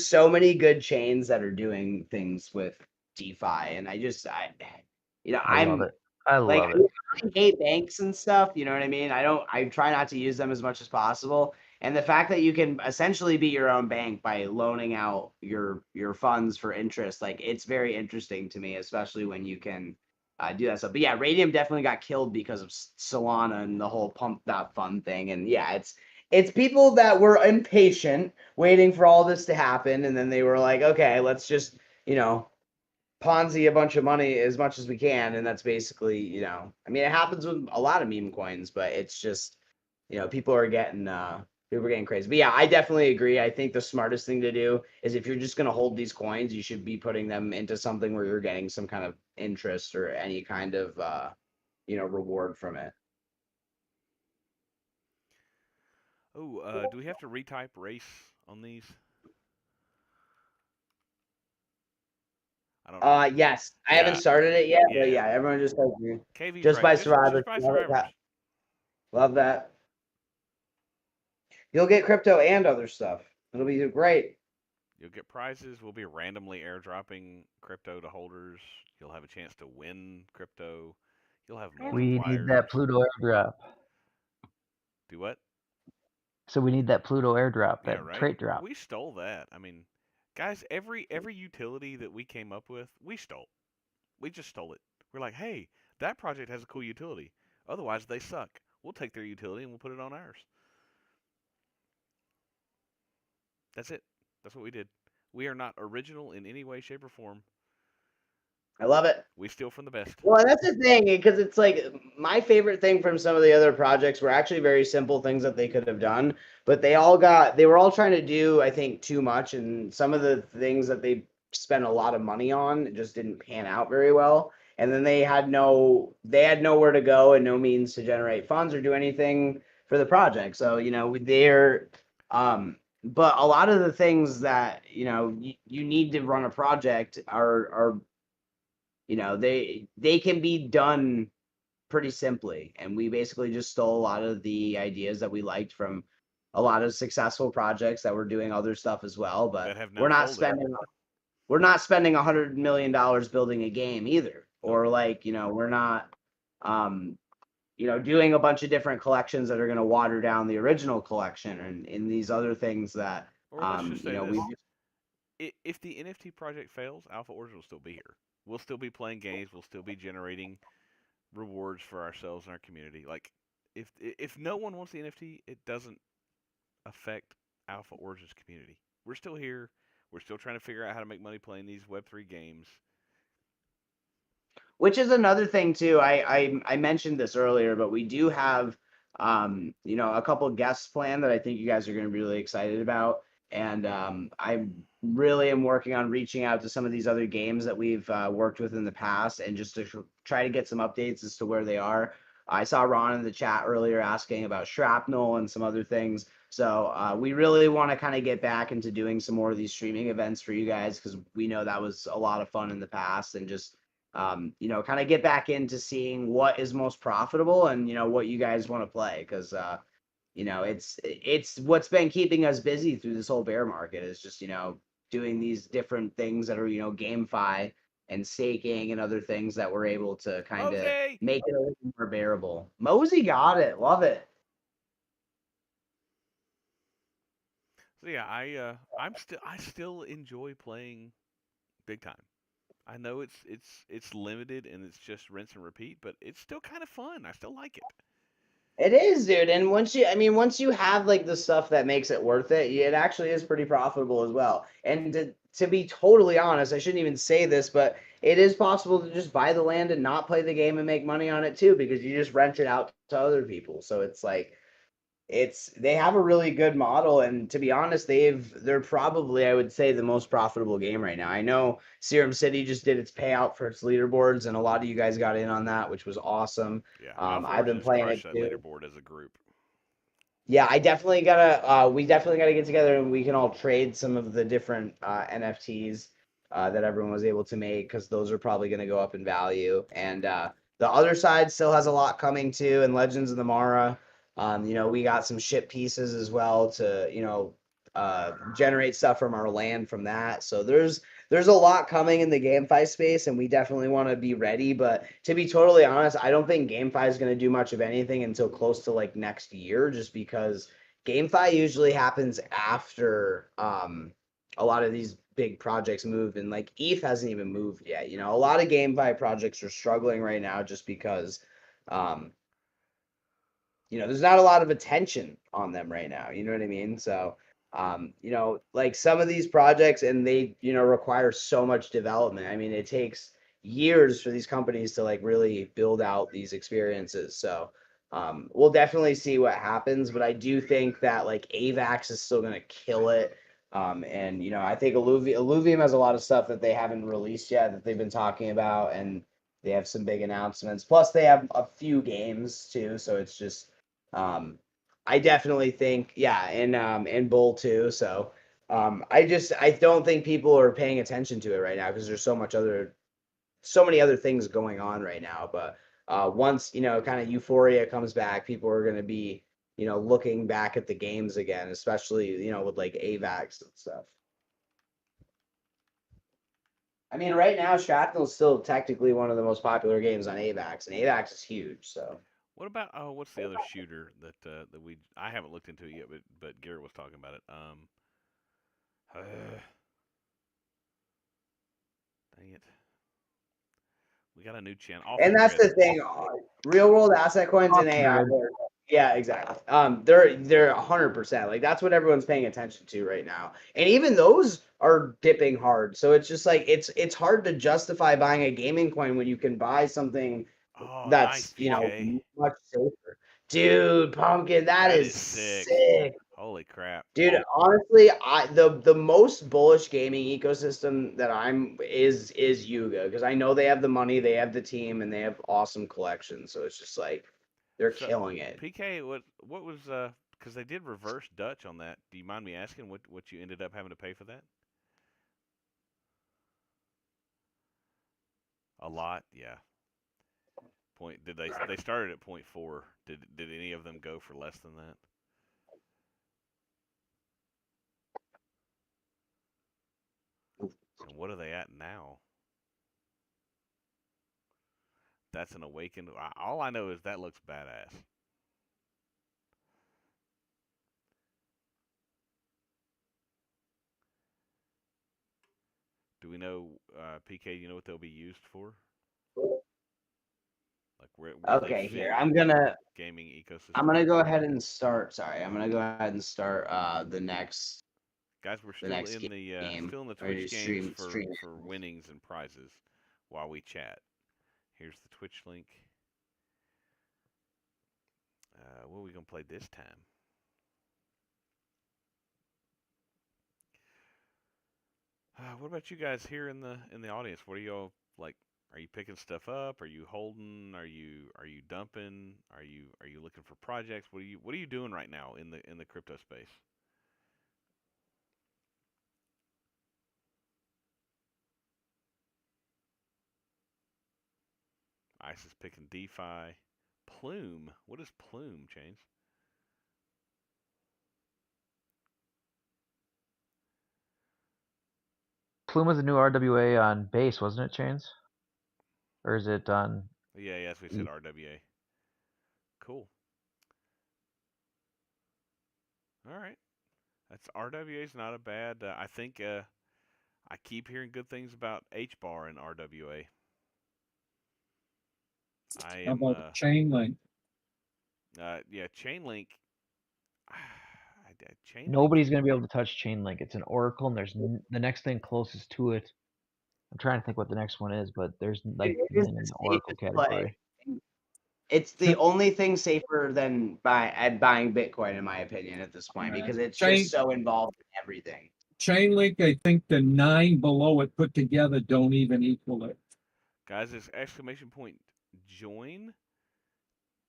so many good chains that are doing things with DeFi, and I love I'm it. I like, love it. I hate banks and stuff, you know what I mean? I try not to use them as much as possible. And the fact that you can essentially be your own bank by loaning out your funds for interest, like it's very interesting to me, especially when you can do that stuff. But yeah, Radium definitely got killed because of Solana and the whole pump that fun thing. And yeah, it's people that were impatient waiting for all this to happen, and then they were like, okay, let's just, you know, Ponzi a bunch of money as much as we can, and that's basically, I mean, it happens with a lot of meme coins, but it's just, people are getting crazy. But yeah, I definitely agree. I think the smartest thing to do is if you're just going to hold these coins, you should be putting them into something where you're getting some kind of interest or any kind of reward from it. Oh, do we have to retype race on these? I don't know. Yes, I haven't Yeah, started it yet, but yeah. yeah, everyone just like KV's just right. by Just survivors. buy Love survivors. that. Love that. You'll get crypto and other stuff. It'll be great. You'll get prizes. We'll be randomly airdropping crypto to holders. You'll have a chance to win crypto. You'll have We need that multipliers. Pluto airdrop. Do what? So we need that Pluto airdrop, Yeah, that right. trait drop. We stole that. I mean, guys, every utility that we came up with, we stole. We just stole it. We're like, hey, that project has a cool utility. Otherwise, they suck. We'll take their utility and we'll put it on ours. That's it. That's what we did. We are not original in any way, shape, or form. I love it. We steal from the best. Well, that's the thing, because it's like my favorite thing from some of the other projects were actually very simple things that they could have done, but they were all trying to do, I think, too much, and some of the things that they spent a lot of money on just didn't pan out very well. And then they had nowhere to go and no means to generate funds or do anything for the project. So, but a lot of the things that, you need to run a project are they can be done pretty simply, and we basically just stole a lot of the ideas that we liked from a lot of successful projects that were doing other stuff as well. But That have we're now not folded. spending $100 million building a game either, Nope. or we're not doing a bunch of different collections that are going to water down the original collection and in these other things that Or let's just say we this: if the NFT project fails, Alpha Origin will still be here. We'll still be playing games. We'll still be generating rewards for ourselves and our community. Like, if no one wants the NFT, it doesn't affect Alpha Origin's community. We're still here. We're still trying to figure out how to make money playing these Web3 games. which is another thing too. I mentioned this earlier, but we do have a couple guests planned that I think you guys are going to be really excited about. And I really am working on reaching out to some of these other games that we've worked with in the past, and just to try to get some updates as to where they are. I saw Ron in the chat earlier asking about Shrapnel and some other things. So we really want to kind of get back into doing some more of these streaming events for you guys, because we know that was a lot of fun in the past, and just kind of get back into seeing what is most profitable and what you guys want to play, because it's what's been keeping us busy through this whole bear market is just doing these different things that are GameFi and staking and other things that we're able to kind of Mosey! make it a little more bearable. Mosey got it, love it. So yeah, I still enjoy playing big time. I know it's limited and it's just rinse and repeat, but it's still kind of fun. I still like it. It is, dude. And once you have like the stuff that makes it worth it, it actually is pretty profitable as well. And to be totally honest, I shouldn't even say this, but it is possible to just buy the land and not play the game and make money on it too, because you just rent it out to other people. So it's like they have a really good model, and to be honest, they're probably, I would say, the most profitable game right now. I know Serum City just did its payout for its leaderboards, and a lot of you guys got in on that, which was awesome. Yeah, Alpha I've Origin been has playing crushed it that too. leaderboard as a group. Yeah, I definitely gotta. We definitely gotta get together and we can all trade some of the different NFTs that everyone was able to make because those are probably gonna go up in value. And the other side still has a lot coming too. And Legends of the Mara, we got some ship pieces as well to generate stuff from our land from that. So there's a lot coming in the GameFi space, and we definitely want to be ready. But to be totally honest, I don't think GameFi is going to do much of anything until close to like next year, just because GameFi usually happens after a lot of these big projects move, and like ETH hasn't even moved yet. A lot of GameFi projects are struggling right now just because um, there's not a lot of attention on them right now. You know what I mean? So, like some of these projects and they, require so much development. I mean, it takes years for these companies to like really build out these experiences. So, we'll definitely see what happens, but I do think that like AVAX is still going to kill it. And I think Illuvium has a lot of stuff that they haven't released yet that they've been talking about, and they have some big announcements. Plus, they have a few games too, so it's just I definitely think, yeah, and Bull too. So I don't think people are paying attention to it right now because there's so many other things going on right now. But once kind of euphoria comes back, people are going to be looking back at the games again, especially with like AVAX and stuff. I mean, right now Shrapnel is still technically one of the most popular games on AVAX, and AVAX is huge. So. What about what's the other shooter that I haven't looked into it yet, but Garrett was talking about it. Dang it, we got a new channel off the And that's grid. the thing. Real world asset coins and AI. Yeah, exactly. They're 100%. Like that's what everyone's paying attention to right now. And even those are dipping hard. So it's just like it's hard to justify buying a gaming coin when you can buy something Oh, nice that's, PK. much safer. Dude, Pumpkin, that That is is sick. sick. Holy crap. Dude, honestly, the most bullish gaming ecosystem that is Yuga because I know they have the money, they have the team, and they have awesome collections. So it's just like they're So killing it. PK, what was because they did reverse Dutch on that. Do you mind me asking what you ended up having to pay for that? A lot, yeah. Point did they started at point 4. Did any of them go for less than that? And what are they at now? That's an awakened. All I know is that looks badass. Do we know, PK? You know what they'll be used for? Like where they Okay, fit here in the gaming I'm ecosystem? gonna go ahead and start. Sorry, I'm gonna go ahead and start Guys, we're the next game. still in the Or Twitch do games stream. for winnings and prizes while we chat. Here's the Twitch link. What are we gonna play this time? What about you guys here in the audience? What are y'all like? Are you picking stuff up? Are you holding? Are you dumping? Are you looking for projects? What are you doing right now in the crypto space? ICE is picking DeFi. Plume. What is Plume, Chains? Plume was a new RWA on base, wasn't it, Chains? Or is it on? Yeah, as we said, RWA. Cool. All right. That's RWA is not a bad. I think I keep hearing good things about H bar and RWA. I How am. about Chainlink? Yeah, Chainlink. Chainlink. Nobody's gonna be able to touch Chainlink. It's an Oracle, and there's the next thing closest to it. I'm trying to think what the next one is, but there's like It is nothing in the the Oracle safest play. category. It's the only thing safer than buying Bitcoin, in my opinion, at this point, because it's just so involved in everything. Chainlink, I think the 9 below it put together don't even equal it. Guys, this exclamation point join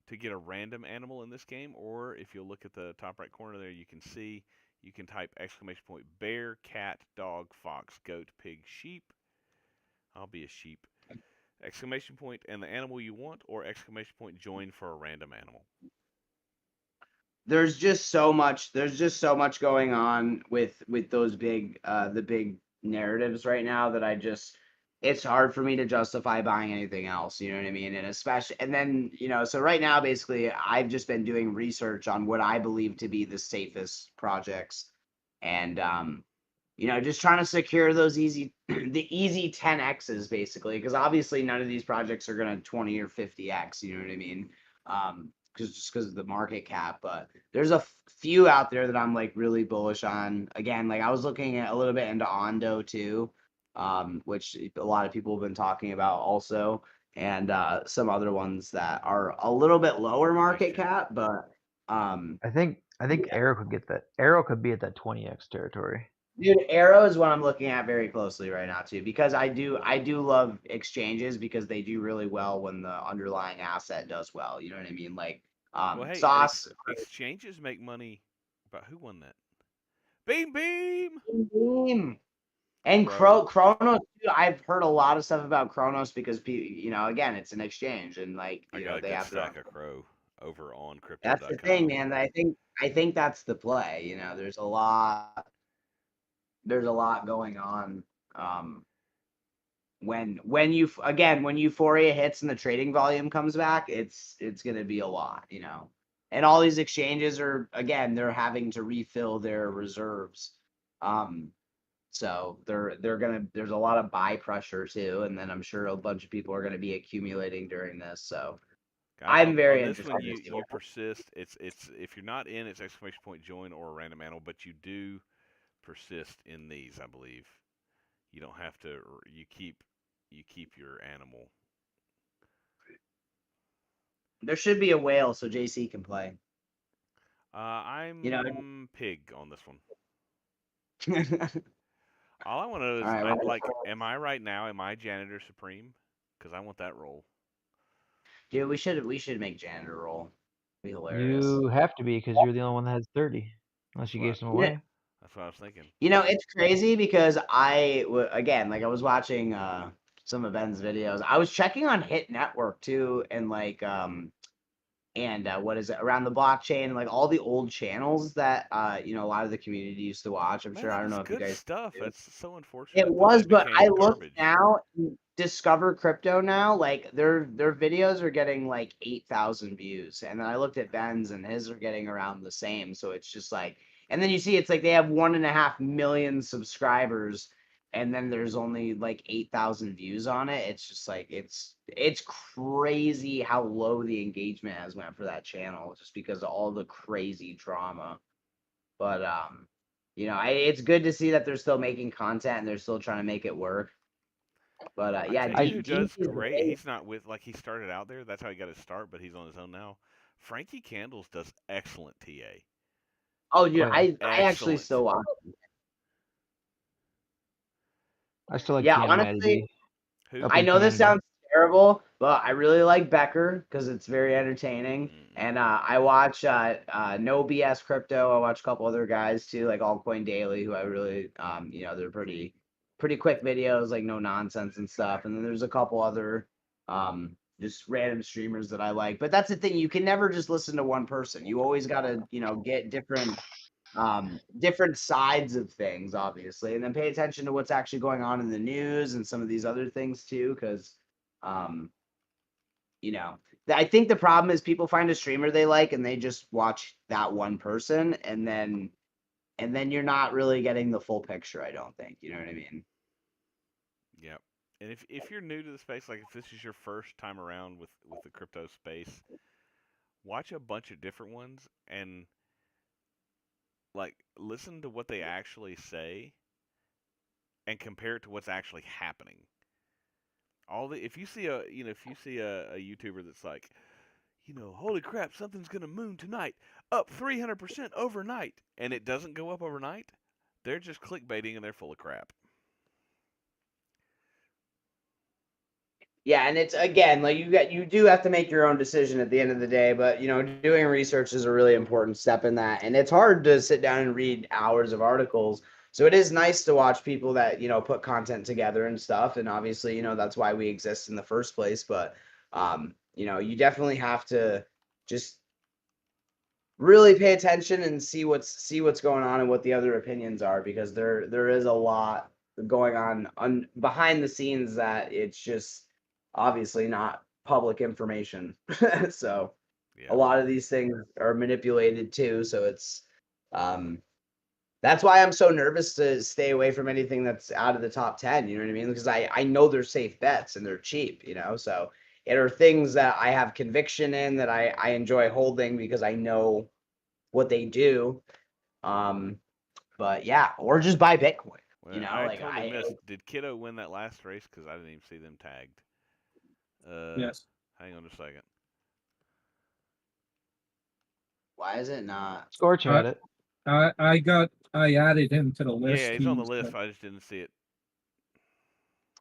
to get a random animal in this game, or if you look at the top right corner there, you can see you can type bear, cat, dog, fox, goat, pig, sheep. I'll be a sheep. And the animal you want, or join for a random animal. There's just so much going on with those big the big narratives right now that it's hard for me to justify buying anything else, you know what I mean? And especially, and then, so right now basically I've just been doing research on what I believe to be the safest projects, and just trying to secure those the easy 10x's basically, because obviously none of these projects are going to 20 or 50x, you know what I mean? Because of the market cap, but there's a few out there that I'm like really bullish on. Again, like I was looking at a little bit into Ondo too, which a lot of people have been talking about also, and some other ones that are a little bit lower market cap, but I think yeah. Arrow could get that. Arrow could be at that 20x territory. Dude, Arrow is what I'm looking at very closely right now too, because I do love exchanges because they do really well when the underlying asset does well. You know what I mean? Like Well, hey, and Sauce. exchanges make money. But who won that? Beam Beam. Beam. And Crow. Chronos too. I've heard a lot of stuff about Chronos because again, it's an exchange and like I got a they good have their own. stack of Crow over on That's the thing, Crypto.com. man. I think that's the play. There's a lot going on. Um, when Euphoria hits and the trading volume comes back, it's gonna be a lot. And all these exchanges they're having to refill their reserves. Um, so there's a lot of buy pressure too, and then I'm sure a bunch of people are gonna be accumulating during this. So Guys, I'm on very this one, interested to you see you persist. It's if you're not in, it's join or a random animal, but you do persist in these. I believe you don't have to. You keep your animal. there should be a whale so JC can play. You know. I'm pig on this one. All All I want to know is, right. Well, am I right now? Am I janitor supreme? Because I want that role. dude, we should make janitor roll. Be hilarious. You have to be because you're the only one that has 30, unless That's you what gave some Yeah. away. that's what I was thinking. It's crazy because again, like I was watching some of Ben's videos. I was checking on Hit Network too, and like what is it, around the blockchain, and like all the old channels that a lot of the community used to watch. I'm Man, sure, I that don't was know if you good guys stuff. do. It's so It unfortunate that was, they but I became look garbage. now, Discover Crypto now, like their videos are getting like 8,000 views, and then I looked at Ben's, and his are getting around the same. So it's just like, and then you see it's like they have 1.5 million subscribers, and then there's only like 8,000 views on it. It's just like it's crazy how low the engagement has went for that channel, just because of all the crazy drama. But it's good to see that they're still making content and they're still trying to make it work. But I yeah, tell you who GT does is great. He's not with he started out there. That's how he got his start, but he's on his own now. Frankie Candles does excellent TA. Oh, Oh dude, yeah, I actually Excellent. still watch. I still like Yeah, Piano Matty honestly, D. Who? I Upland know this Piano D. sounds terrible, but I really like Becker because it's very entertaining. Mm-mm. And I watch No BS Crypto. I watch a couple other guys too, like Altcoin Daily, who I really they're pretty quick videos, like no nonsense and stuff. And then there's a couple other just random streamers that I like. But that's the thing, you can never just listen to one person. You always gotta, get different sides of things, obviously, and then pay attention to what's actually going on in the news and some of these other things too, because um you know I think the problem is people find a streamer they like and they just watch that one person, and then you're not really getting the full picture, I don't think, you know what I mean? Yep. And if you're new to the space, like if this is your first time around with the crypto space, watch a bunch of different ones and like listen to what they actually say and compare it to what's actually happening. If you see a YouTuber that's like, holy crap, something's gonna moon tonight, up 300% overnight, and it doesn't go up overnight, they're just clickbaiting and they're full of crap. Yeah, and it's again like you do have to make your own decision at the end of the day, but doing research is a really important step in that, and it's hard to sit down and read hours of articles. So it is nice to watch people that put content together and stuff, and obviously that's why we exist in the first place. But you definitely have to just really pay attention and see what's going on and what the other opinions are, because there is a lot going on behind the scenes that it's just obviously not public information. So a Yeah. lot of these things are manipulated too, so it's um that's why I'm so nervous to stay away from anything that's out of the top 10, you know what I mean? Because I know they're safe bets and they're cheap, so it are things that I have conviction in, that I enjoy holding because I know what they do. Um, but yeah, or just buy Bitcoin. Well, I Like totally missed. Did Kiddo win that last race? Because I didn't even see them tagged. Yes. Hang on a second. why is it not? Scorch I, had it. I added him to the Yeah, list. he's on the list. I just didn't see it.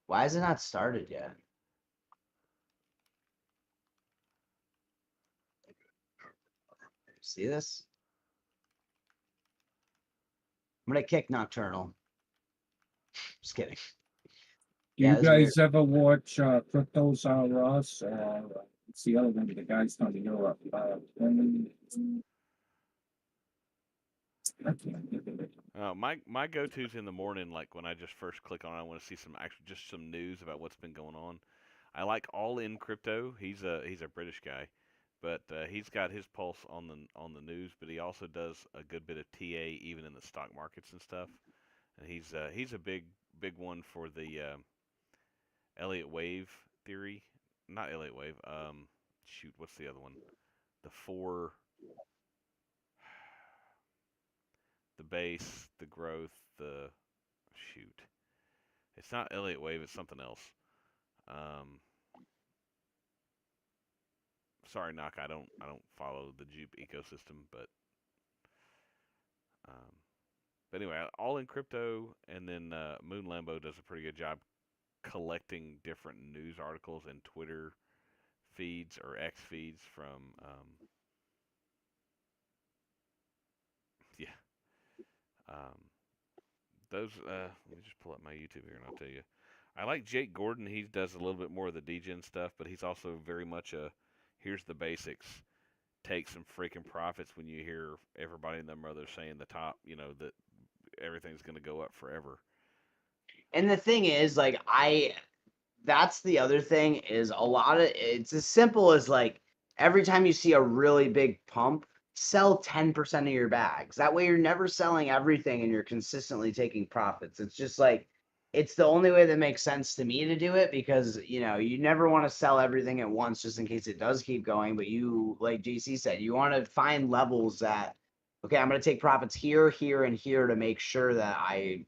Why is it not started yet? See this? I'm gonna kick Nocturnal. Just kidding. Do Yeah, you this is weird. guys ever watch Cryptos R Us? It's the other one, the guy's not in Europe. I can't think of it. My go-to's in the morning, like when I just first click on it, I want to see just some news about what's been going on. I like All In Crypto. He's a British guy, but he's got his pulse on the news. But he also does a good bit of TA even in the stock markets and stuff. And he's a big one for the Elliott wave theory. Not Elliott wave. Shoot, what's the other one? The four, the base, the growth, the shoot. It's not Elliott wave. It's something else. Um, sorry, Knock. I don't follow the Jupe ecosystem, um, but anyway, all in crypto, and then Moon Lambo does a pretty good job collecting different news articles and Twitter feeds or X feeds from yeah. Um, those let me just pull up my YouTube here and I'll tell you. I like Jake Gordon. He does a little bit more of the degen stuff, but he's also very much a here's the basics. Take some freaking profits when you hear everybody and their mother saying the top, that everything's going to go up forever. And the thing is, like, that's the other thing, is a lot of it's as simple as like every time you see a really big pump, sell 10% of your bags. That way you're never selling everything and you're consistently taking profits. It's just like it's the only way that makes sense to me to do it, because you never want to sell everything at once just in case it does keep going. But you, like JC said, you want to find levels that, okay, I'm going to take profits here, here, and here to make sure that I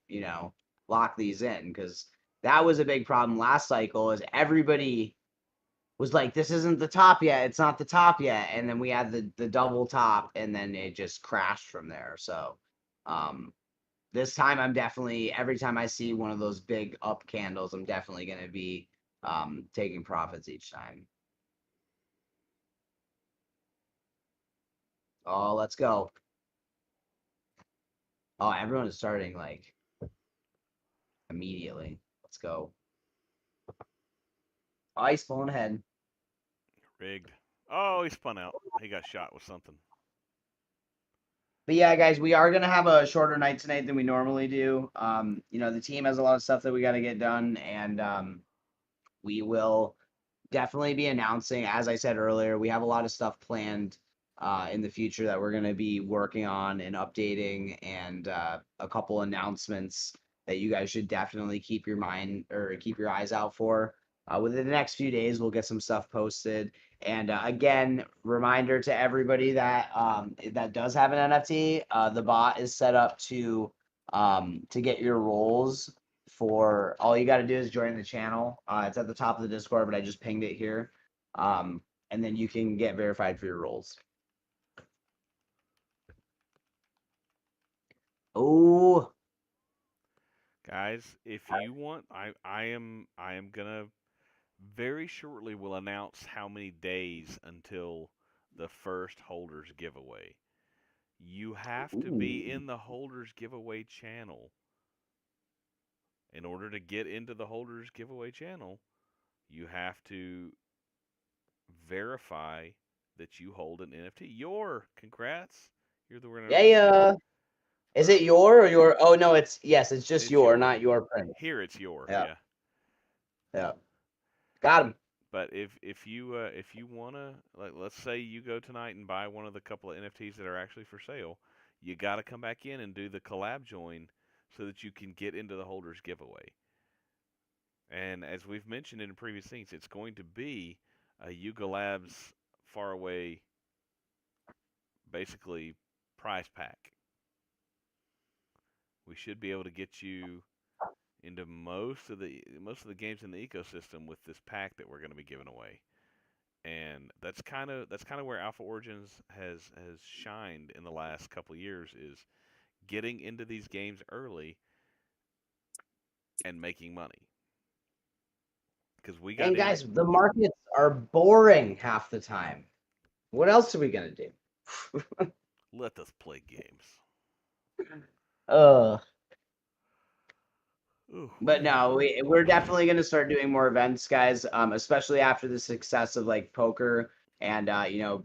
lock these in, because that was a big problem last cycle, is everybody was like, this isn't the top yet, it's not the top yet, and then we had the double top, and then it just crashed from there. So um this time I'm definitely, every time I see one of those big up candles, I'm definitely going to be taking profits each time. Oh, let's go. Oh, everyone is starting like immediately. Let's go. Ice pulling ahead. Rigged. Oh, he spun out. He got shot with something. But yeah, guys, we are gonna have a shorter night tonight than we normally do. The team has a lot of stuff that we got to get done, and we will definitely be announcing. As I said earlier, we have a lot of stuff planned in the future that we're gonna be working on and updating, and a couple announcements that you guys should definitely keep your mind or keep your eyes out for. Within the next few days, we'll get some stuff posted. And again, reminder to everybody that that does have an NFT, the bot is set up to get your roles. For all you got to do is join the channel. It's at the top of the Discord, but I just pinged it here. And then you can get verified for your roles. Oh, Guys, if you want, I am gonna very shortly we'll announce how many days until the first holders giveaway. You have to be Ooh. in the holders giveaway channel. In order to get into the holders giveaway channel, you have to verify that you hold an NFT. Congrats, you're the winner of Yeah, this one. yeah. Is it Um, your or your? Oh no, it's just it's your, your. not your print. Here it's your, Yeah, yeah. yeah. Got him. But if you wanna, like, let's say you go tonight and buy one of the couple of NFTs that are actually for sale, you got to come back in and do the collab join so that you can get into the holders giveaway. And as we've mentioned in previous things, it's going to be a Yuga Labs faraway, basically, prize pack. We should be able to get you into most of the games in the ecosystem with this pack that we're going to be giving away. And that's kind of where Alpha Origins has shined in the last couple of years, is getting into these games early and making money. Because we got And in, guys, the markets are boring half the time. What else are we gonna do? let us play games. Uh, Ooh, but no, we're definitely gonna start doing more events, guys. Especially after the success of like poker, and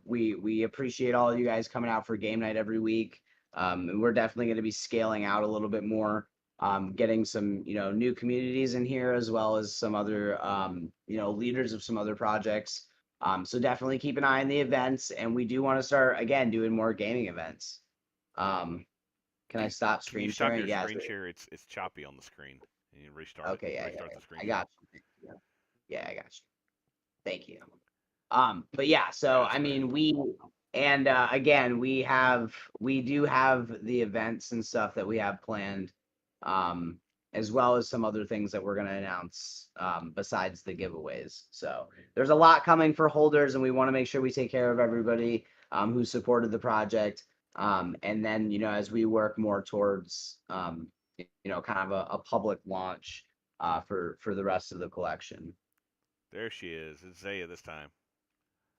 we appreciate all of you guys coming out for game night every week. And we're definitely gonna be scaling out a little bit more. Getting some new communities in here as well as some other leaders of some other projects. So definitely keep an eye on the events, and we do want to start again doing more gaming events. Um, can I can stop can you screen stop sharing? your Yeah. screen share? It's choppy on the screen. And you restart it. Okay. Yeah. Yeah. Restart Yeah. the screen I share. got you. Yeah. Yeah. I got you. Thank you. But yeah, All right, so that's I better. mean, again, we do have the events and stuff that we have planned, um, as well as some other things that we're gonna announce, besides the giveaways. So there's a lot coming for holders, and we want to make sure we take care of everybody who supported the project. And then as we work more towards kind of a public launch for the rest of the collection. There she is. It's Zaya this time.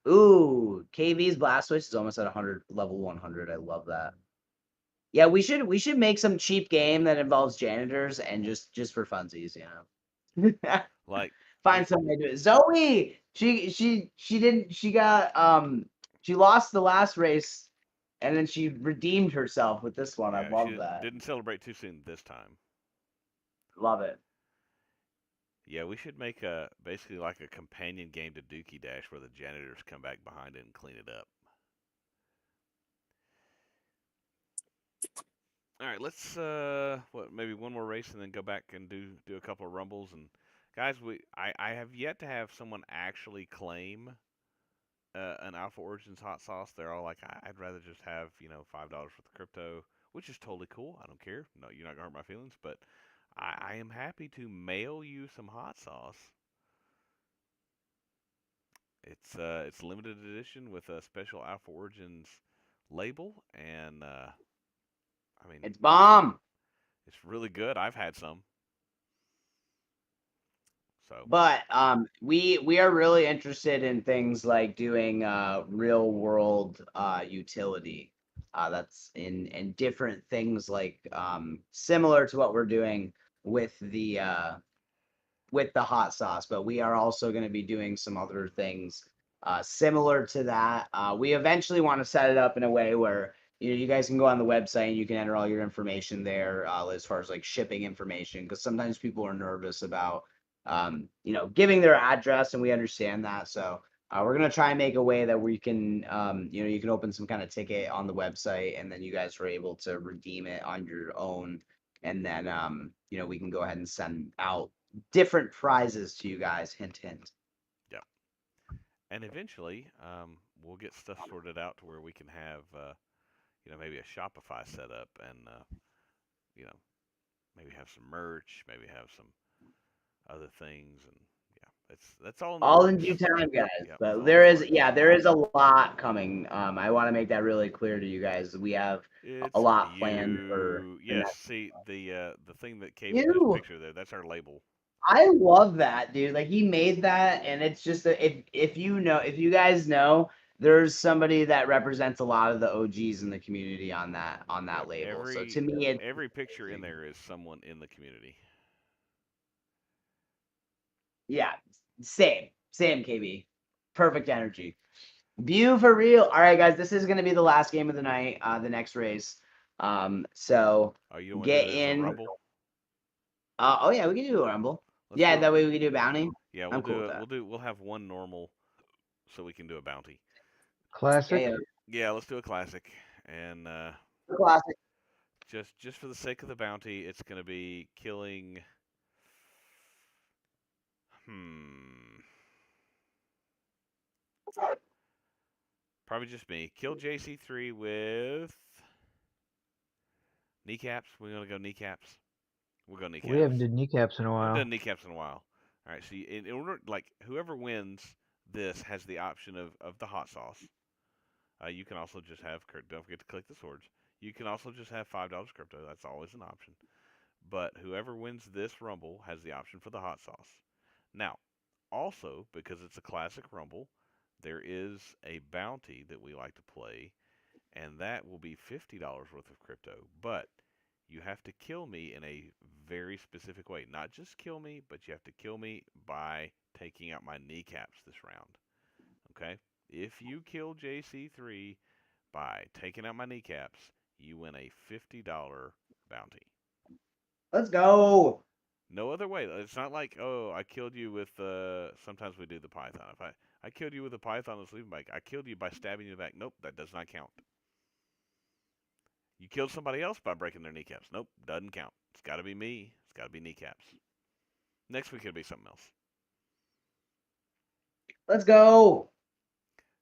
Ooh, KV's Blast Switch is almost at 100, level 100. I love that. Yeah, we should make some cheap game that involves janitors and just for funsies, Like Find if some way to do it. Zoe, she didn't she lost the last race and then she redeemed herself with this one. I yeah, she love that. didn't celebrate too soon this time. Love it. Yeah, we should make a basically like a companion game to Dookie Dash where the janitors come back behind it and clean it up. All right, let's maybe one more race and then go back and do a couple of rumbles. And guys, I have yet to have someone actually claim an Alpha Origins hot sauce. They're all like, I'd rather just have $5 for the crypto, which is totally cool. I don't care. No, you're not gonna hurt my feelings, but I am happy to mail you some hot sauce. It's limited edition with a special Alpha Origins label, and I mean It's bomb. it's really good. I've had some, so But we are really interested in things like doing real world utility. That's in different things like similar to what we're doing with the hot sauce, but we are also going to be doing some other things similar to that. We eventually want to set it up in a way where you guys can go on the website and you can enter all your information there as far as like shipping information, because sometimes people are nervous about giving their address, and we understand that. So we're gonna try and make a way that we can you can open some kind of ticket on the website, and then you guys are able to redeem it on your own, and then we can go ahead and send out different prizes to you guys. Hint, hint. yeah. And eventually, we'll get stuff sorted out to where we can have maybe a Shopify set up, and you know maybe have some merch, maybe have some other things, and yeah, that's all in the All in works. due time, guys. Yeah, it's But all in the works. there is a lot coming. I want to make that really clear to you guys. We have a It's lot planned for you. the Yes, next. see the thing that KB just You. pictured there. That's our label. I love that, dude. Like he made that, and it's just if you guys know, there's somebody that represents a lot of the OGs in the community on that Yep. label. So to Every me, it's every picture in amazing. there is someone in the community. Yeah, same KB, perfect energy. View for real. All right, guys, this is gonna be the last game of the night. The next race. So Oh, you don't want to get do it as a in. rumble? Oh yeah, we can do a rumble. Let's Yeah, do that it. way we can do a bounty. Yeah, we'll I'm cool do with it. that. We'll have one normal, so we can do a bounty. Yeah, Classic. yeah. Yeah, let's do a classic, and Classic. just for the sake of the bounty, it's gonna be killing. Hmm. Probably just me. Kill JC3 with kneecaps. We're gonna go kneecaps. We'll go We haven't kneecaps. did kneecaps in a Haven't while. done kneecaps in a while. All right. So in order, like whoever wins this has the option of the hot sauce. You can also just have. Don't forget to click the swords. You can also just have $5 crypto. That's always an option. But whoever wins this rumble has the option for the hot sauce. Now, also because it's a classic rumble, there is a bounty that we like to play, and that will be $50 worth of crypto. But you have to kill me in a very specific way. Not just kill me, but you have to kill me by taking out my kneecaps this round. Okay? If you kill JC3 by taking out my kneecaps, you win a $50 bounty. Let's go. No other way. It's not like, oh, I killed you with. Sometimes we do the python. If I killed you with a python and sleeping bag, I killed you by stabbing you in the back. Nope, that does not count. You killed somebody else by breaking their kneecaps. Nope, doesn't count. It's got to be me. It's got to be kneecaps. Next week it'll be something else. Let's go.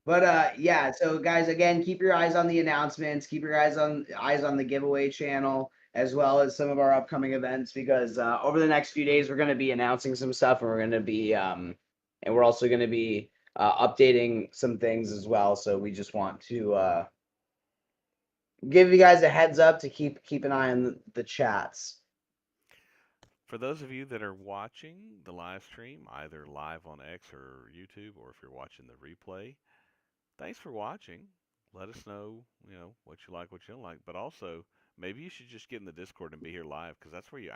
But yeah, so guys, again, keep your eyes on the announcements, keep your eyes on the giveaway channel, as well as some of our upcoming events, because over the next few days we're going to be announcing some stuff, and we're also going to be updating some things as well. So we just want to give you guys a heads up to keep an eye on the chats. For those of you that are watching the live stream, either live on X or YouTube, or if you're watching the replay, thanks for watching. Let us know, what you like, what you don't like. But also, maybe you should just get in the Discord and be here live, because that's where you